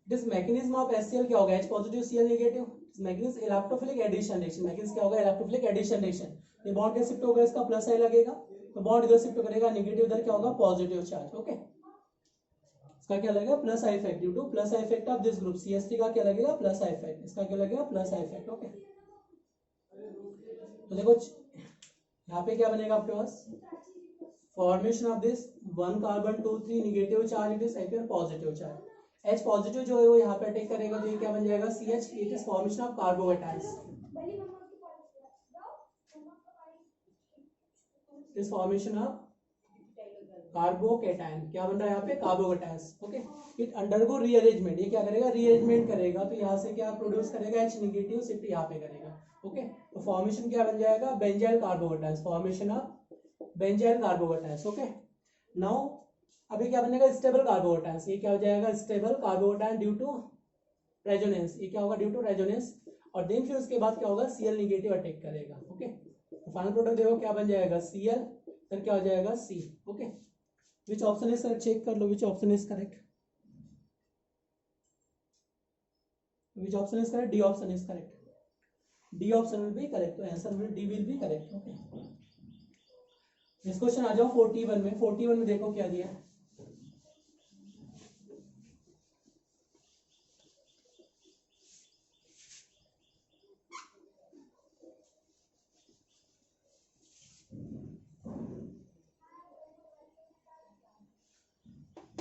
दिस मैकेनिज्म ऑफ HCl क्या होगा, H positive Cl negative, mechanism electrophilic addition reaction, mechanism क्या होगा इलेक्ट्रोफिलिक एडिशन रिएक्शन। ये बॉन्ड के शिफ्ट होगा, इसका प्लस आई लगेगा, तो बॉन्ड इधर शिफ्ट करेगा, नेगेटिव इधर क्या होगा पॉजिटिव चार्ज। ओके, इसका क्या लगेगा plus I effect, due two plus I effect of this group CH3 का क्या लगेगा प्लस आई इफेक्ट, इसका क्या लगेगा प्लस आई इफेक्ट। ओके, तो देखो यहाँ पे क्या बनेगा आपके पास, formation of this 1 carbon 2 3 negative charge, it is hyper positive charge, H positive जो है वो यहाँ पे अटैक करेगा, तो ये क्या बन जाएगा CH, it is formation of carbocations, इस फॉर्मेशन ऑफ कार्बोकेटायन, क्या बन रहा है यहाँ पे कार्बोकेटायंस। ओके, इट अंडरगो रीअरेंजमेंट, ये क्या करेगा रीअरेंजमेंट करेगा, तो यहाँ से क्या प्रोड्यूस करेगा H नेगेटिव, शिफ्ट यहाँ पे करेगा। ओके, तो फॉर्मेशन क्या बन जाएगा benzyl carbocations, formation of benzyl carbocations. Okay, now अभी क्या बनेगा स्टेबल कार्बोकेटायंस, ये क्या हो जाएगा stable carbocation due to resonance, ये क्या होगा ड्यू टू रेजोनेंस, और देन फिर उसके बाद क्या होगा Cl नेगेटिव अटैक करेगा। ओके, तो फाइनल प्रोडक्ट देखो क्या बन जाएगा Cl, फिर क्या हो जाएगा C। Okay, which option is correct, check कर लो which option is correct, which option is correct, D option is correct, D option will be correct, तो answer will D will be correct. Okay, इस question आ जाओ 41 में, 41 में देखो क्या दिया है,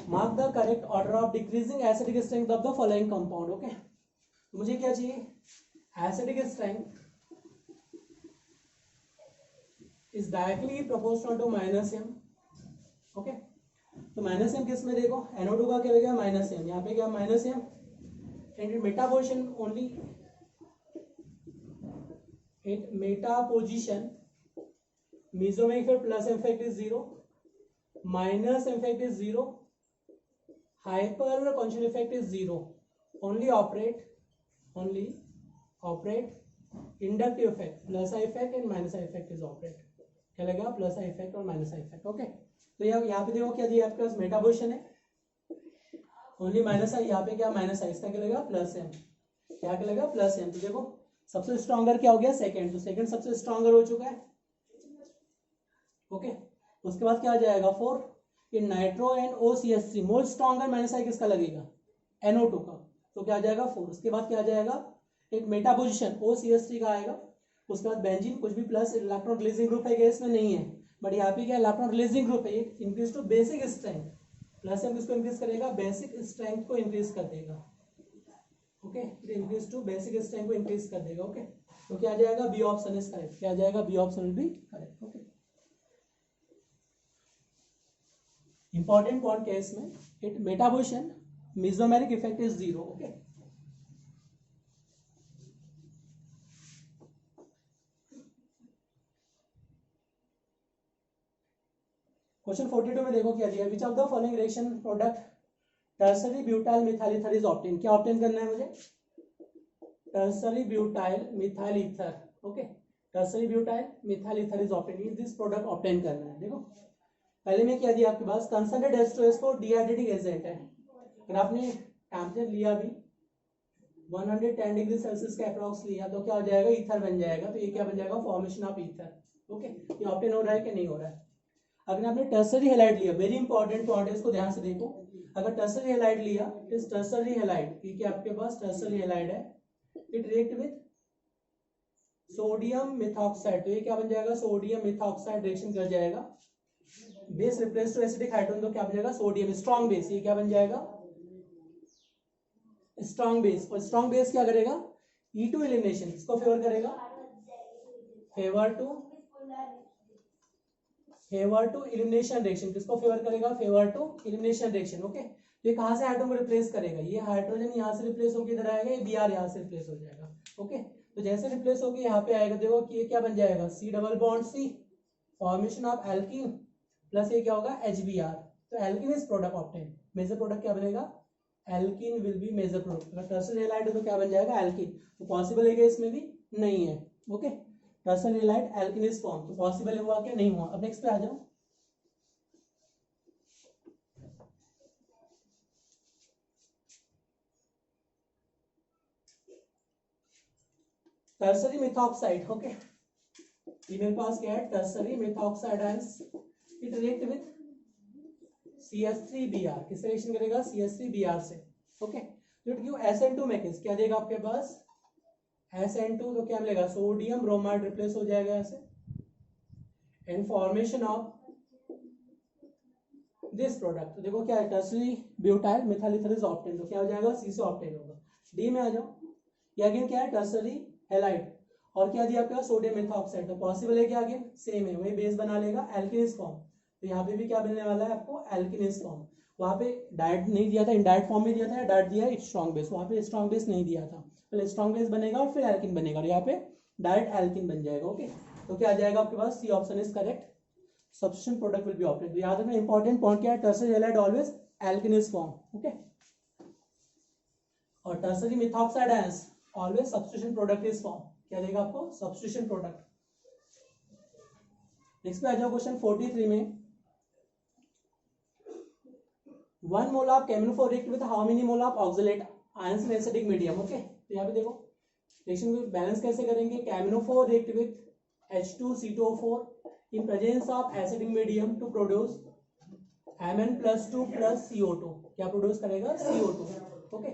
mark the correct order of decreasing acidic strength of the following compound. Okay, मुझे क्या चाहिए acidic strength is directly proportional to -m। Okay, तो -m किस में देखो NO2 का क्या लगेगा -m, यहाँ पे क्या -m, and meta position only, at meta position meso में फिर plus effect is 0, minus effect is 0, hyper conjugate effect is 0, only operate inductive effect, plus I effect and minus I effect is operate, क्या लगेगा plus I effect और minus I effect. Okay, तो यहाँ पे देखो क्या दिया आपके पास मेटा पोजिशन है, ओनली माइनस आई, यहाँ पे क्या माइनस आई, इसका क्या लगेगा प्लस एम, क्या लगेगा प्लस एम, तो देखो सबसे स्ट्रॉन्गर क्या हो गया सेकंड, तो सेकंड सबसे स्ट्रॉन्गर हो चुका है। ओके, उसके बाद क्या आ जाएगा 4, in nitro and OCH3 most stronger minus I किसका लगेगा NO2 का, तो क्या आ जाएगा 4, उसके बाद क्या आ जाएगा एक मेटा पोजिशन OCH3 का आएगा, उसके बाद बेंजीन कुछ भी प्लस इलेक्ट्रॉन रिलीजिंग ग्रुप है इसमें नहीं है, बट यहाँ पे क्या इलेक्ट्रॉन रिलीजिंग ग्रुप है, increase to basic strength, plus M किसको इंक्रीज करेगा बेसिक स्ट्रेंथ को इंक्रीज कर देगा। Okay, increase to basic strength को इंक्रीज कर देगा। ओके, तो क्या आ जाएगा बी ऑप्शन इज करेक्ट, क्या आ जाएगा B option will be correct. Okay, important point क्या है इसमें, it meta position mesomeric effect is 0। Okay, question 42 में देखो क्या दिया, which of the following reaction product tertiary butyl methyl ether is obtain, क्या ऑब्टेन करना है मुझे tertiary butyl methyl ether. Okay, tertiary butyl methyl ether is obtain, this product obtain करना है। देखो पहले में क्या दिया आपके पास कंसंट्रेटेड H2SO डिहाइड्रेटिंग एजेंट है, अगर आपने टेम्परेचर लिया भी 110 डिग्री सेल्सियस का अप्रॉक्स लिया तो क्या हो जाएगा ईथर बन जाएगा, तो ये क्या बन जाएगा फॉर्मेशन ऑफ ईथर। ओके, ये ऑब्टेन हो रहा है कि नहीं हो रहा है, अगर आपने टर्सरी हैलाइड लिया, वेरी इंपॉर्टेंट पॉइंट है, इसको ध्यान से देखो, अगर टर्सरी हैलाइड लिया, इस टर्सरी हैलाइड ये क्या आपके पास टर्सरी हैलाइड है, it react with sodium methoxide, तो ये क्या बन जाएगा सोडियम मिथॉक्साइड रिएक्शन कर जाएगा, base replace to acidic hydrogen, तो क्या बन जाएगा सोडियम स्ट्रॉन्ग बेस, ये क्या बन जाएगा स्ट्रॉन्ग बेस, और स्ट्रॉन्ग बेस क्या करेगा E2 एलिमिनेशन, इसको फेवर करेगा, favour to favour to elimination reaction, किसको फेवर करेगा, favour to elimination reaction. Okay, तो ये कहाँ से हाइड्रोजन को रिप्लेस करेगा, ये हाइड्रोजन यहाँ से रिप्लेस होकर इधर आएगा, ये Br यहाँ से रिप्लेस हो जाएगा। ओके, तो जैसे रिप्लेस होकर यहाँ पे आएगा, देखो कि ये क्या बन जाएगा, C double bond C, formation of alkene, plus ये क्या होगा HBr, तो alkene is product obtain, major product क्या बनेगा, alkene will be major product. अगर टर्सरी हैलाइड है तो क्या बन जाएगा, एल्कीन, तो पॉसिबल है कि इसमें भी नहीं है। Okay, tertiary halide alkene is form, तो पॉसिबल हुआ क्या, नहीं हुआ। अब नेक्स्ट पे आ जाओ, टर्सरी मिथॉक्साइड। ओके, ये मेरे पास क्या है, tertiary methoxide ions, it react with CH3Br, किससे रिएक्शन करेगा, CH3Br से। ओके, तो इट गिव SN2 मैकेनिज्म, क्या देगा आपके पास, SN2, तो क्या मिलेगा, सोडियम ब्रोमाइड रिप्लेस हो जाएगा ऐसे, and formation of this product, तो देखो क्या है, tertiary butyl methyl ether is obtain, तो क्या हो जाएगा, C से ऑब्टेन होगा। डी में आ जाओ, ये अगेन क्या है, टर्सरी हैलाइड, और क्या दिया आपका, सोडियम मेथॉक्साइड, तो पॉसिबल है क्या, अगेन सेम है, वही बेस बना लेगा, एल्केनिस फॉर्म, तो यहाँ पे भी क्या बनने वाला है आपको, एल्केनिस फॉर्म। वहाँ पे डायरेक्ट नहीं दिया था, इनडायरेक्ट फॉर्म में दिया था, डायरेक्ट दिया है स्ट्रॉन्ग बेस, वहाँ पे स्ट्रॉन्ग बेस नहीं दिया था, पहले स्ट्रॉन्ग बेस बनेगा और फिर एल्किन बनेगा, और यहाँ पे डायरेक्ट एल्किन बन जाएगा। ओके, तो क्या आ जाएगा आपके पास, C option is correct, substitution product will be obtained. तो याद रखना इंपॉर्टेंट पॉइंट क्या है, tertiary halide always alkenes form. Okay, और tertiary methoxide ions always substitution product is form, क्या देगा आपको, सब्स्टिट्यूशन प्रोडक्ट। नेक्स्ट पे आ जाओ, क्वेश्चन 43 में, 1 mole of KMnO4 react with how many mole of oxalate ions in acidic medium. Okay, तो यहाँ पे देखो रिएक्शन को बैलेंस कैसे करेंगे, KMnO4 react with H2C2O4 in presence of acidic medium to produce Mn+2 plus CO2, क्या produce करेगा, CO2। Okay,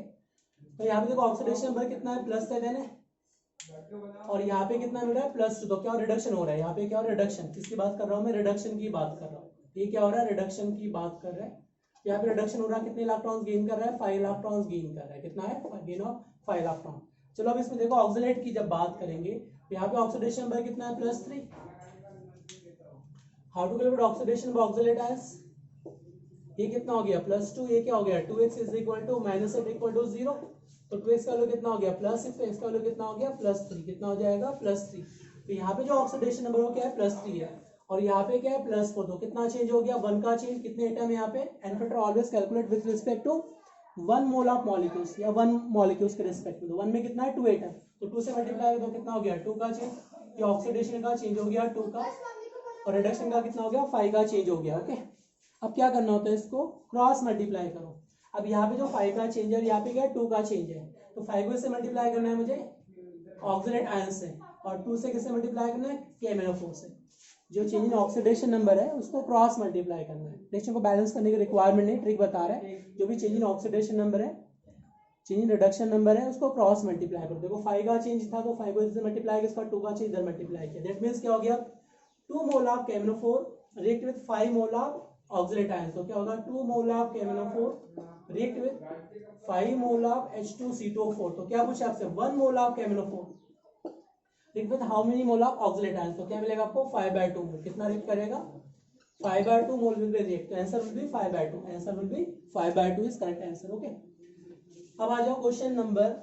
तो यहाँ पे देखो ऑक्सीडेशन नंबर कितना है, +7 है, और यहाँ पे कितना मिल रहा है, +2, तो क्या रिडक्शन हो रहा है, यहाँ पे क्या हो रहा है, रिडक्शन, किसकी बात कर रहा हूँ मैं, रिडक्शन की बात कर रहा हूँ, ये क्या हो रहा है, रिडक्शन की बात कर रहा है, यहाँ पे रिडक्शन हो रहा है, कितने इलेक्ट्रॉन्स गेन कर रहा है, 5 इलेक्ट्रॉन्स गेन कर रहा है, कितना है, गेन ऑफ 5 इलेक्ट्रॉन। चलो अब इसमें देखो ऑक्सलेट की जब बात करेंगे, तो यहाँ पे ऑक्सीडेशन नंबर कितना है, +3। How to calculate oxidation number oxalate ions, ये कितना हो गया, +2, ये क्या हो गया, 2x is equal to -8 equal to 0, तो 2x का वैल्यू कितना हो गया, +6, तो इसका वैल्यू कितना हो गया, +3, कितना हो जाएगा, +3। तो यहाँ पे जो ऑक्सीडेशन नंबर वो क्या है, +3 है, और यहाँ पे क्या है, +4, तो कितना चेंज हो गया, 1 का चेंज, कितने एटम है यहाँ पे, enthalpy always calculate with respect to 1 mole of molecules, या 1 मॉलिक्यूल्स के रिस्पेक्ट में, तो 1 में कितना है, 2 एटम, तो 2 से मल्टीप्लाई तो कितना हो गया, 2 का चेंज, ये ऑक्सीडेशन का चेंज हो गया 2 का, और रिडक्शन का कितना हो गया, 5 का चेंज हो गया। ओके, अब क्या करना होता है, इसको क्रॉस मल्टीप्लाई करो। अब यहाँ पे जो 5 का चेंज है, यहाँ पे क्या है, 2 का चेंज है, तो 5 को इससे मल्टीप्लाई करना है मुझे ऑक्सीडेट आयन से, और 2 से किससे मल्टीप्लाई करना है, KMnO4 से। जो चेंज इन ऑक्सीडेशन नंबर है उसको क्रॉस मल्टीप्लाई करना है, रिएक्शन को बैलेंस करने की रिक्वायरमेंट नहीं, ट्रिक बता रहा है, जो भी चेंज इन ऑक्सीडेशन नंबर है, चेंज इन रिडक्शन नंबर है, उसको क्रॉस मल्टीप्लाई करो। देखो 5 का चेंज था, तो 5 को इससे मल्टीप्लाई किया, इसका 2 का चेंज इधर मल्टीप्लाई किया, दैट मींस क्या हो गया, 2 mole of KMnO4 react with 5 mole of oxalate ion, तो क्या होगा, 2 mole of KMnO4 react with 5 mole of H2C2O4, तो क्या पूछा आपसे, 1 mole of KMnO4 react with how many mole of oxalate ion, तो क्या मिलेगा आपको, 5/2 मोल, कितना रिएक्ट करेगा, 5/2 मोल विल बी रिएक्ट, तो answer will be 5/2, answer will be 5/2 is correct answer. Okay, अब आ जाओ question number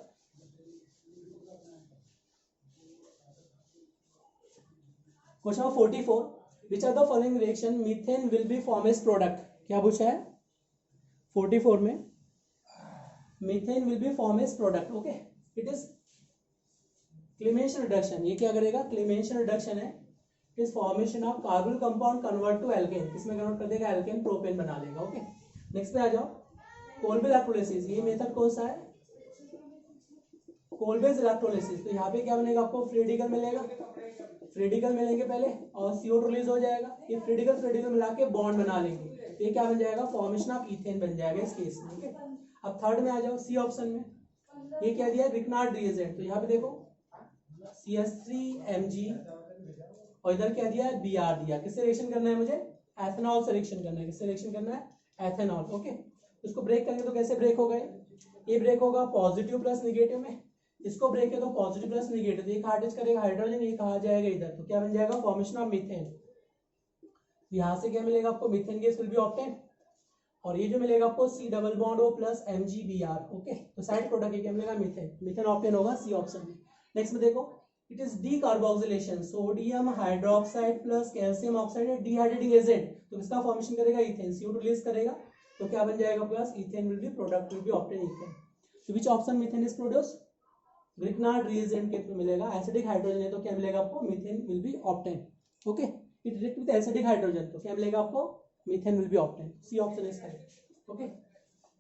44, which of the following reaction methane will be form as product, क्या पूछा है 44 में, methane will be form as product। Okay, it is Clemmensen reduction, ये क्या करेगा, Clemmensen reduction है, it is formation of carbonyl compound convert to alkane, किसमें convert कर देगा, alkane प्रोपेन बना लेगा। ओके, नेक्स्ट पे आ जाओ, कोलबे इलेक्ट्रोलिसिस, ये मेथड कौन सा है, कोलबेज इलेक्ट्रोलिसिस, तो यहाँ पे क्या बनेगा आपको, फ्री रेडिकल मिलेगा, फ्री रेडिकल मिलेंगे पहले, और CO2 रिलीज हो जाएगा, ये फ्री रेडिकल मिला के बॉन्ड बना लेंगे, तो ये क्या बन जाएगा, फॉर्मेशन ऑफ इथेन बन जाएगा इस केस में। ओके, अब थर्ड में आ जाओ, सी ऑप्शन में, ये क्या दिया, रिकनार्ड रिएजेंट, तो यहाँ पे देखो CH3Mg, और इधर क्या दिया है, Br दिया, किससे रिएक्शन करना है मुझे, एथेनॉल से रिएक्शन करना है, किससे रिएक्शन करना है, एथेनॉल। ओके, उसको ब्रेक करेंगे तो कैसे ब्रेक होगा, ये ब्रेक होगा पॉजिटिव प्लस निगेटिव में, इसको ब्रेक किया तो पॉजिटिव प्लस निगेटिव, एक हार्ड टच करेगा हाइड्रोजन, एक कहा जाएगा इधर, तो क्या बन जाएगा, फॉर्मेशन ऑफ मीथेन। यहाँ से क्या मिलेगा आपको, methane gas will be obtain, और ये जो मिलेगा आपको C double bond O plus MgBr, okay. तो साइड प्रोडक्ट क्या मिलेगा, मीथेन, मीथेन ऑब्टेन होगा C ऑप्शन में। नेक्स्ट में देखो, it is decarboxylation, sodium hydroxide plus calcium oxide dehydrating agent, तो किसका फॉर्मेशन करेगा, इथेन, CO2 रिलीज करेगा, तो क्या बन जाएगा plus ethane will be product will be obtain ethane. तो which option methane is produce, Grignard reagent के मिलेगा, एसिडिक हाइड्रोजन है तो क्या मिलेगा आपको, methane will be obtain, okay. It react with acidic hydrogen तो क्या मिलेगा आपको, methane will be obtain, C option is correct, okay.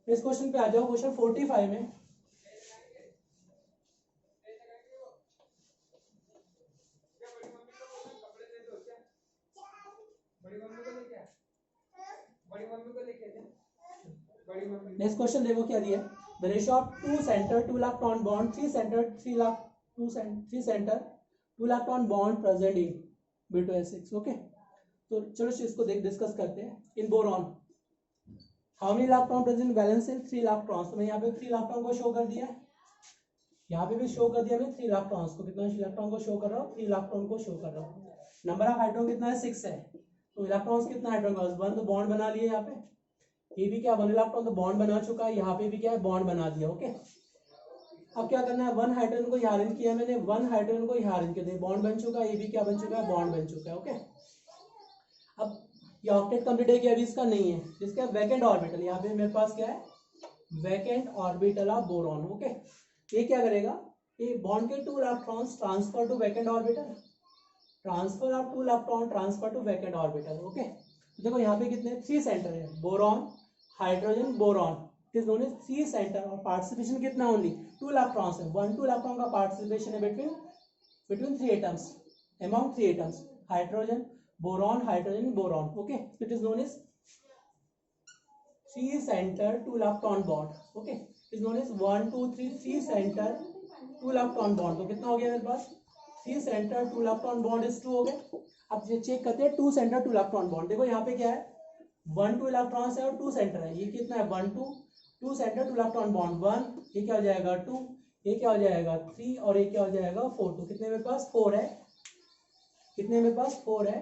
इस क्वेश्चन पे आ जाओ, क्वेश्चन 45 में। नेक्स्ट क्वेश्चन देखो क्या दिया, the ratio of two centre 2 electron bond, 3 centre 3 centre 2 electron bond present in B2S6, okay. तो चलो इसको डिस्कस करते हैं। In boron how many electron present, valence shell 3 electrons, तो मैं यहाँ पे 3 इलेक्ट्रॉन को शो कर दिया, यहाँ पे भी शो कर दिया मैं 3 इलेक्ट्रॉन्स को, कितना इलेक्ट्रॉन को शो कर रहा हूँ, 3 इलेक्ट्रॉन को शो कर रहा हूँ। नंबर ऑफ हाइड्रोजन कितना है, 6 है, तो इलेक्ट्रॉन्स कितना हाइड्रोजन, 1 तो बॉन्ड बना लिए यहाँ पे, ये भी क्या 1 इलेक्ट्रॉन तो बॉन्ड बना चुका है, यहाँ पे भी क्या है बॉन्ड बना दिया, ओके। अब क्या करना है, 1 हाइड्रोजन को यहाँ अरेंज किया मैंने, 1 हाइड्रोजन को यहाँ अरेंज किया, बॉन्ड बन चुका है, ये भी क्या बन चुका है, बॉन्ड बन चुका है, ओके। अब ये ऑक्टेट कंप्लीट है कि अभी इसका नहीं है, इसका वैकेंट ऑर्बिटल, यहाँ पे मेरे पास क्या है, vacant orbital of boron, okay. ये क्या करेगा, ये बॉन्ड के 2 electrons transfer to vacant orbital, transfer of 2 electron transfer to vacant orbital, okay. तो देखो यहाँ पे कितने 3 सेंटर है, boron hydrogen boron, it is known as 3 centre, और पार्टिसिपेशन कितना ओनली 2 इलेक्ट्रॉन्स है, 1 2 इलेक्ट्रॉन का पार्टिसिपेशन है between 3 atoms, among 3 atoms, hydrogen boron hydrogen boron, okay. It is known as 3 centre 2 electron bond, okay. It is known as 1 2 3 3 centre 2 electron bond, तो कितना हो गया मेरे पास, 3 सेंटर 2 इलेक्ट्रॉन बॉन्ड इज 2 हो गए। अब ये चेक करते हैं 2 सेंटर 2 इलेक्ट्रॉन बॉन्ड, देखो यहाँ पे क्या है 1 2 इलेक्ट्रॉन्स है और 2 सेंटर है, ये कितना है 1 2 सेंटर 2 इलेक्ट्रॉन बॉन्ड 1, ये क्या हो जाएगा 2, ये क्या हो जाएगा 3, और ये क्या हो जाएगा 4, तो कितने मेरे पास 4 है, कितने मेरे पास 4 है,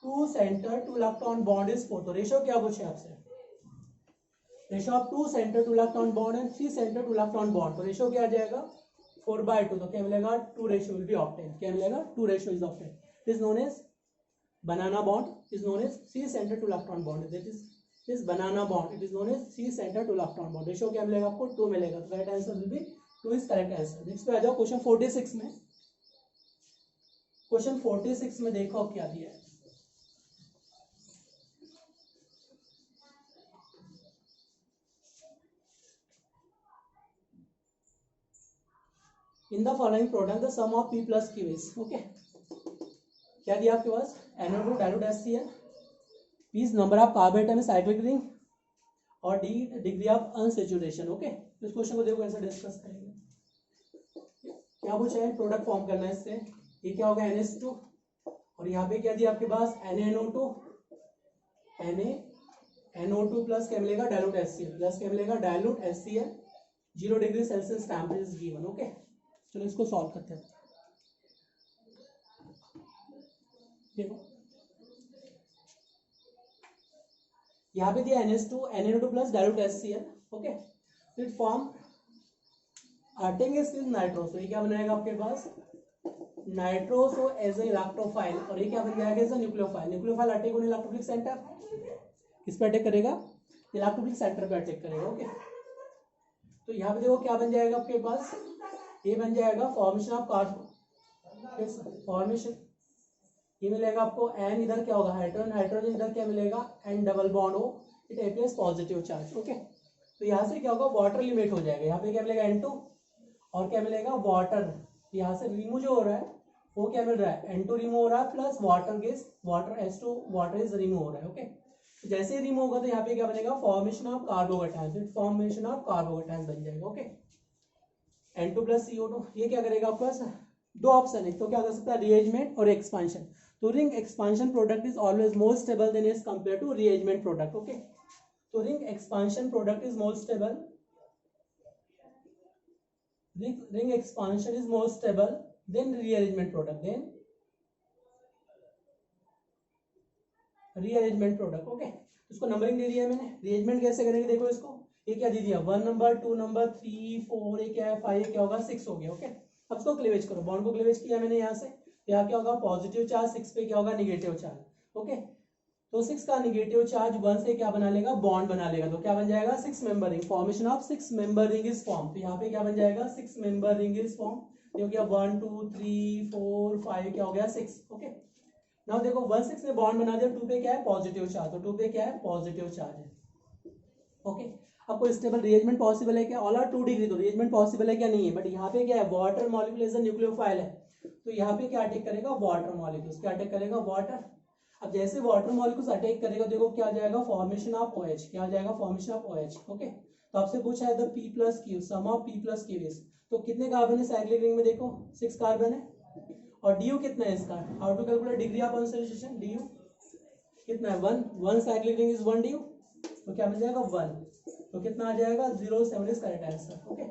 2 सेंटर 2 इलेक्ट्रॉन बॉन्ड इज 4, तो रेशियो क्या पूछे आपसे, ratio of 2 centre 2 electron bond and 3 centre 2 electron bond, तो रेशियो क्या आ जाएगा 4/2, तो क्या मिलेगा 2 रेशियो विल बी ऑब्टेन, क्या मिलेगा 2 ratio is obtain, it is known as banana bond is known as 3 center 2 electron bond, that is this banana bond, it is known as 3 center 2 electron bond, ratio क्या मिलेगा आपको 2 मिलेगा, तो right answer will be 2 is correct answer. Next पे आ जाओ question 46 में, question 46 में देखो क्या दिया है, in the following product the sum of P plus Q is, okay. क्या दिया आपके पास, NO2 dilute HCl, P is number of carbon atom cyclic ring, और D degree of unsaturation, okay. इस क्वेश्चन को देखो ऐसे डिस्कस करेंगे, क्या पूछा है, प्रोडक्ट फॉर्म करना है इससे, ये क्या होगा NH2, और यहाँ पे क्या दिया आपके पास NaNO2, NaNO2 प्लस क्या मिलेगा डाइल्यूट HCl, प्लस क्या मिलेगा dilute HCl, 0 degree Celsius temperature is given, okay. चलो इसको सॉल्व करते हैं, देखो यहाँ पे दिया NH2 NaNO2 plus dilute HCl, okay. It form अर्टिंग इज नाइट्रोसो, ये क्या बनाएगा आपके पास नाइट्रोसो एज ए इलेक्ट्रोफाइल, और ये क्या बन जाएगा as a nucleophile, nucleophile attack on electrophilic centre, किस पे अटैक करेगा इलेक्ट्रोफिलिक सेंटर पे अटैक करेगा, ओके। तो यहाँ पे देखो क्या बन जाएगा आपके पास, ये बन जाएगा फॉर्मेशन ऑफ कार्बन, फॉर्मेशन ये मिलेगा आपको N, इधर क्या होगा हाइड्रोजन, हाइड्रोजन इधर क्या मिलेगा N डबल बॉन्ड हो, it appears positive charge, okay. तो यहाँ से क्या होगा वाटर लिमिट हो जाएगा, यहाँ पे क्या मिलेगा N2, और क्या मिलेगा वाटर, यहाँ से रिमूव जो हो रहा है वो क्या मिल रहा है N2 रिमूव हो रहा है, plus water gas water H2 water is remove हो रहा है, ओके। तो जैसे ही रिमूव होगा तो यहाँ पे क्या बनेगा formation of carbocations, it formation of carbocations बन जाएगा, ओके। N2 प्लस CO2, ये क्या करेगा आपके पास दो ऑप्शन है, तो क्या कर सकता है रीअरेंजमेंट और एक्सपांशन, तो ring expansion product is always more stable than is compare to rearrangement product, okay. तो ring expansion product is more stable, ring expansion is more stable than rearrangement product, then rearrangement product. Okay, इसको numbering दे दिया है मैंने। Rearrangement कैसे करेंगे, देखो इसको, ये क्या दे दिया, 1 नंबर, 2 नंबर, 3 4, ये क्या है 5, ये क्या होगा 6 हो गया। ओके, अब इसको क्लीवेज करो, बॉन्ड को क्लीवेज किया मैंने यहाँ से, यहाँ क्या होगा पॉजिटिव चार्ज, 6 पे क्या होगा निगेटिव चार्ज। ओके, तो 6 का निगेटिव चार्ज 1 से क्या बना लेगा, बॉन्ड बना लेगा, तो क्या बन जाएगा 6 member ring, formation of 6 member ring is form. तो यहाँ पे क्या बन जाएगा 6 मेंबर रिंग इज फॉर्म, ये हो गया 1 2 3 4 5, क्या हो गया 6। ओके, नाउ देखो 1 6 ने बॉन्ड बना दिया, 2 पे क्या है पॉजिटिव चार्ज, तो 2 पे क्या है पॉजिटिव चार्ज है। ओके, आपको स्टेबल रीअरेंजमेंट पॉसिबल है क्या, ऑल आर 2 डिग्री, तो रीअरेंजमेंट पॉसिबल है क्या, नहीं है, बट यहाँ पे क्या है water molecule is a nucleophile है, तो यहाँ पे क्या अटैक करेगा वाटर मॉलिक्यूल्स, क्या अटैक करेगा वाटर। अब जैसे वाटर मॉलिक्यूल्स अटैक करेगा, देखो क्या आ जाएगा फॉर्मेशन ऑफ OH, क्या आ जाएगा फॉर्मेशन ऑफ OH। ओके, तो आपसे पूछा है the P plus Q, sum of P plus Q is, तो कितने कार्बन है साइक्लिक रिंग में, देखो 6 कार्बन है, और DU कितना है इसका, how to calculate degree of concentration, DU कितना है 1, 1 साइक्लिक रिंग इज 1 DU, तो क्या मिल जाएगा 1, तो कितना आ जाएगा 0.7 is correct answer. Okay,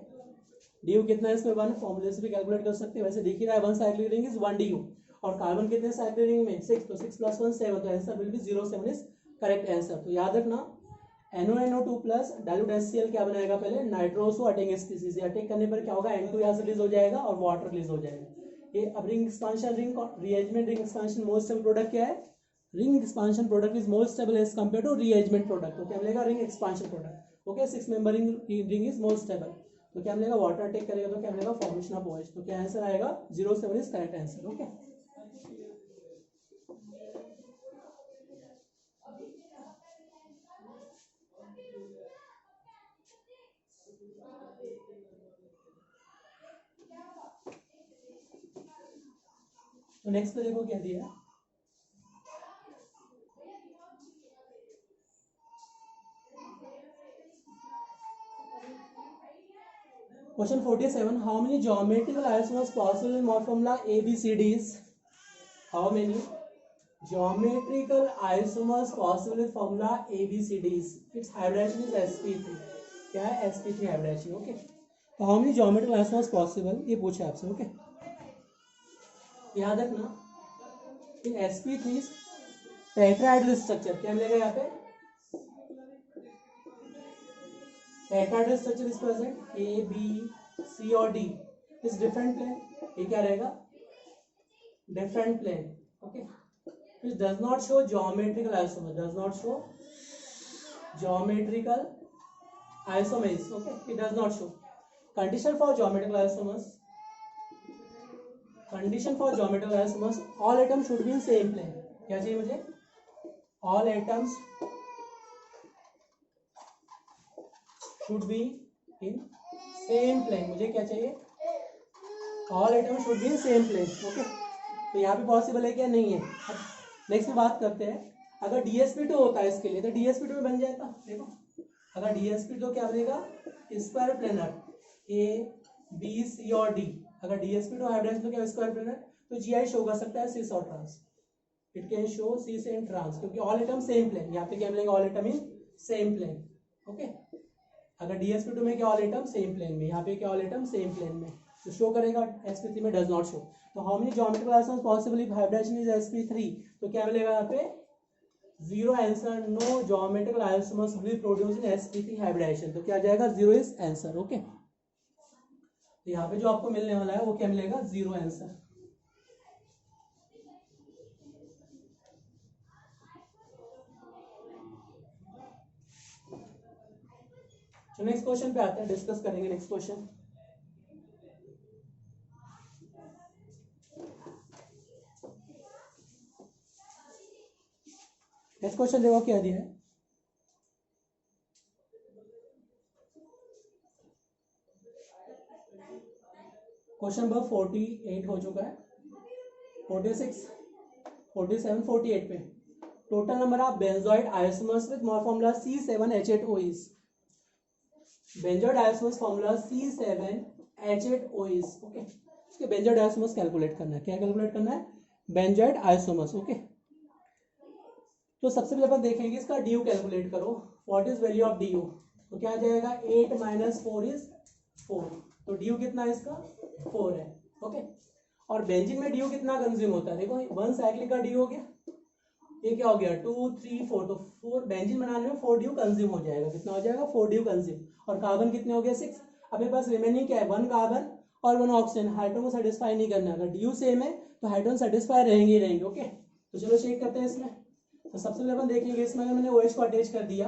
DU कितना है इसमें 1, फॉर्मूले से भी कैलकुलेट कर सकते हैं, वैसे देख ही रहा है 1 साइक्लिक रिंग इज 1 DU, और कार्बन कितने साइक्लिक रिंग में 6, तो 6 + 1 7, तो answer will be 0.7 is correct answer. तो याद रखना NONO2 प्लस डाइल्यूट HCl क्या बनाएगा, पहले नाइट्रोसो अटैकिंग स्पीसीज, अटैक करने पर क्या होगा N2 यहाँ से रिलीज हो जाएगा और वाटर रिलीज हो जाएगा। ये अब ring expansion, ring rearrangement ring expansion most stable product क्या है, ring expansion product is most stable as compare to rearrangement product, तो क्या मिलेगा ring expansion product. Okay, 6 member ring is most stable, तो क्या मिलेगा वाटर अटैक करेगा, तो क्या मिलेगा फॉर्मेशन ऑफ OH, तो क्या आंसर आएगा 0.7 इज करेक्ट आंसर। ओके, तो नेक्स्ट पे देखो क्या दिया है, question 47, how many geometrical isomers possible in formula ABCDs, how many geometrical isomers possible with formula ABCDs, its hybridization is sp3, क्या है sp3 hybridization। ओके, तो how many geometrical isomers possible, ये पूछा है आपसे। ओके, याद रखना इन sp3 टेट्राहेड्रल स्ट्रक्चर, क्या मिलेगा यहाँ पे tetrahedral structure is present, A B C और D इज डिफरेंट प्लेन, ये क्या रहेगा different plane. Okay, which does not show geometrical isomers, does not show geometrical isomers। Okay, it does not show condition for geometrical isomers, condition for geometrical isomers, all atoms should be in same plane, क्या चाहिए मुझे, all atoms should be in same plane, मुझे क्या चाहिए all atoms should be in same plane। Okay, तो यहाँ पे possible है क्या, नहीं है। नेक्स्ट में बात करते हैं, अगर DsP2 होता है इसके लिए, तो DsP2 में बन जाएगा, देखो अगर DsP2 क्या बनेगा square planar A B C और D, अगर DsP2 हाइब्रिडाइज तो क्या स्क्वायर प्लेनर, तो Gi शो कर सकता है सिस और trans, it can show cis and trans, क्योंकि ऑल एटम सेम प्लेन, यहाँ पे क्या मिलेगा all atom in same plane. Okay, अगर DsP2 में क्या ऑल एटम सेम प्लेन में, यहाँ पे क्या ऑल एटम सेम प्लेन में, तो शो करेगा, sp3 में डज नॉट शो। तो how many geometrical isomers possible if hybridisation is sp3, तो क्या मिलेगा यहाँ पे 0 answer, no geometrical isomers will produce in sp3 hybridisation, तो क्या जाएगा 0 इज आंसर। ओके, तो यहाँ पे जो आपको मिलने वाला है वो क्या मिलेगा 0 आंसर। तो नेक्स्ट क्वेश्चन पे आते हैं, डिस्कस करेंगे नेक्स्ट क्वेश्चन। नेक्स्ट क्वेश्चन देखो क्या दिया है, क्वेश्चन नंबर 48 हो चुका है, 46 47 48 पे total number of benzoid isomers with formula C7H8O is, benzoid isomers formula C7H8O is. Okay, इसके बेंजोइड आइसोमर्स कैलकुलेट करना है, क्या कैलकुलेट करना है बेंजोइड आइसोमर्स। ओके, तो सबसे पहले अपन देखेंगे इसका DU कैलकुलेट करो, what is value of DU, तो क्या आ जाएगा 8 - 4 इज 4, तो DU कितना है इसका 4 है। ओके, और बेंजीन में DU कितना कंज्यूम होता है, देखो 1 साइक्लिक का DU हो गया, ये क्या हो गया 2 3 4, तो 4 बेंजीन बनाने में 4 ड्यू कंज्यूम हो जाएगा, कितना हो जाएगा 4 ड्यू कंज्यूम, और कार्बन कितने हो गए 6। अपने पास रिमेनिंग क्या है 1 कार्बन और 1 ऑक्सीजन, हाइड्रोजन को सेटिस्फाई नहीं करना, अगर ड्यू सेम है तो हाइड्रोजन सेटिस्फाई रहेंगे ही रहेंगे। ओके, तो चलो चेक करते हैं इसमें। तो सबसे पहले अपन देख लेंगे इसमें अगर मैंने OH को अटैच कर दिया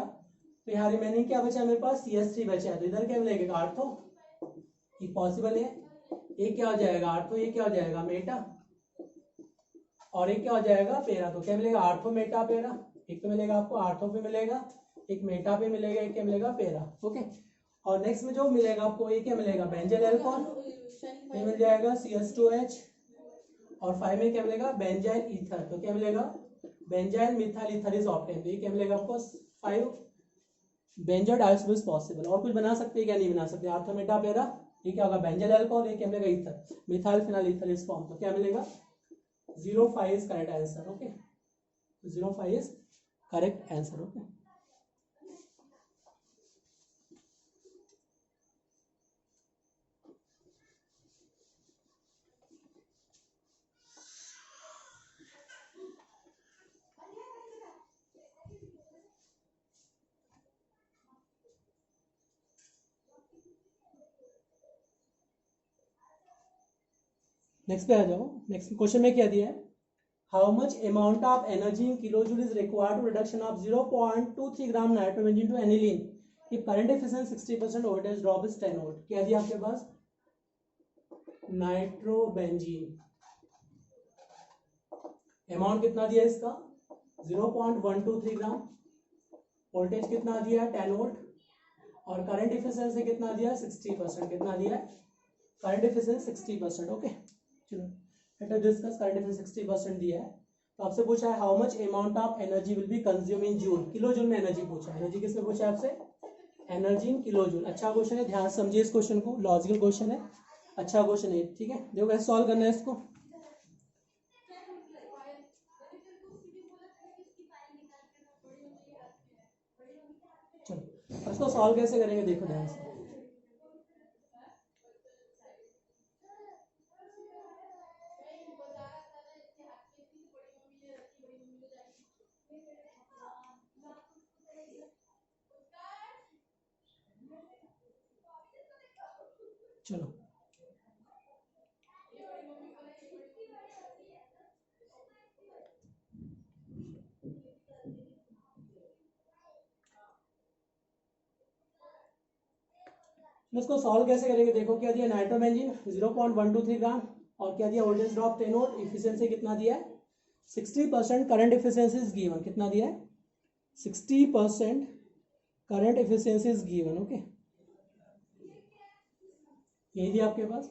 तो यहाँ रिमेनिंग क्या बचा है मेरे पास CH3 बचा है, तो इधर क्या मिलेगा आर्थो, ये पॉसिबल है, ये क्या हो जाएगा आर्थो, ये क्या हो जाएगा मेटा, और एक क्या हो जाएगा पेरा, तो क्या मिलेगा आर्थो मेटा पेरा, एक तो मिलेगा आपको आर्थो पे मिलेगा, एक मेटा पे मिलेगा, एक क्या मिलेगा पेरा। ओके, और नेक्स्ट में जो मिलेगा आपको ये क्या मिलेगा बेंजल एल्कोहल, ये मिल जाएगा CH2H, और 5 में क्या मिलेगा बेंजाइल ईथर, तो क्या मिलेगा benzyl methyl ether is obtain, तो ये क्या मिलेगा आपको 5 बेंजोइड आइसोटोप पॉसिबल। और कुछ बना सकते हैं क्या नहीं बना सकते, आर्थो मेटा पेरा, ये क्या होगा बेंजल एल्कोहल, ये क्या मिलेगा ether methyl phenyl ether is form, तो क्या मिलेगा 05 is correct answer. Okay, 05 is correct answer. Okay, next पे आ जाओ। नेक्स्ट क्वेश्चन में क्या दिया है, how much amount of energy in kilojoule is required to reduction of 0.23 gram nitrobenzene to aniline if current efficiency 60% voltage drop is 10 volt. क्या दिया आपके पास नाइट्रोबेंजीन, अमाउंट कितना दिया इसका 0.123 ग्राम, वोल्टेज कितना दिया 10 वोल्ट, और करंट एफिशिएंसी कितना दिया 60%, कितना दिया करंट एफिशिएंसी 60%। ओके, चलो late us discuss current efficiency 60% दिया है, तो आपसे पूछा है how much amount of energy will be consume in joule, kilo joule में एनर्जी पूछा है, एनर्जी किसमें पूछा है आपसे एनर्जी इन किलो जूल। अच्छा क्वेश्चन है, ध्यान समझिए इस क्वेश्चन को, लॉजिकल क्वेश्चन है, अच्छा क्वेश्चन है, ठीक है। देखो कैसे सॉल्व करना है इसको, चलो इसको सॉल्व कैसे करेंगे देखो ध्यान से। चलो इसको सॉल्व कैसे करेंगे देखो, क्या दिया नाइट्रोबेंजीन 0.123 ग्राम, और क्या दिया वोल्टेज ड्रॉप 10 वोल्ट, इफिशिएंसी कितना दिया है 60%, करंट एफिशिएंसी इज गिवन, कितना दिया है 60% current efficiency is given. Okay, यही दिया आपके पास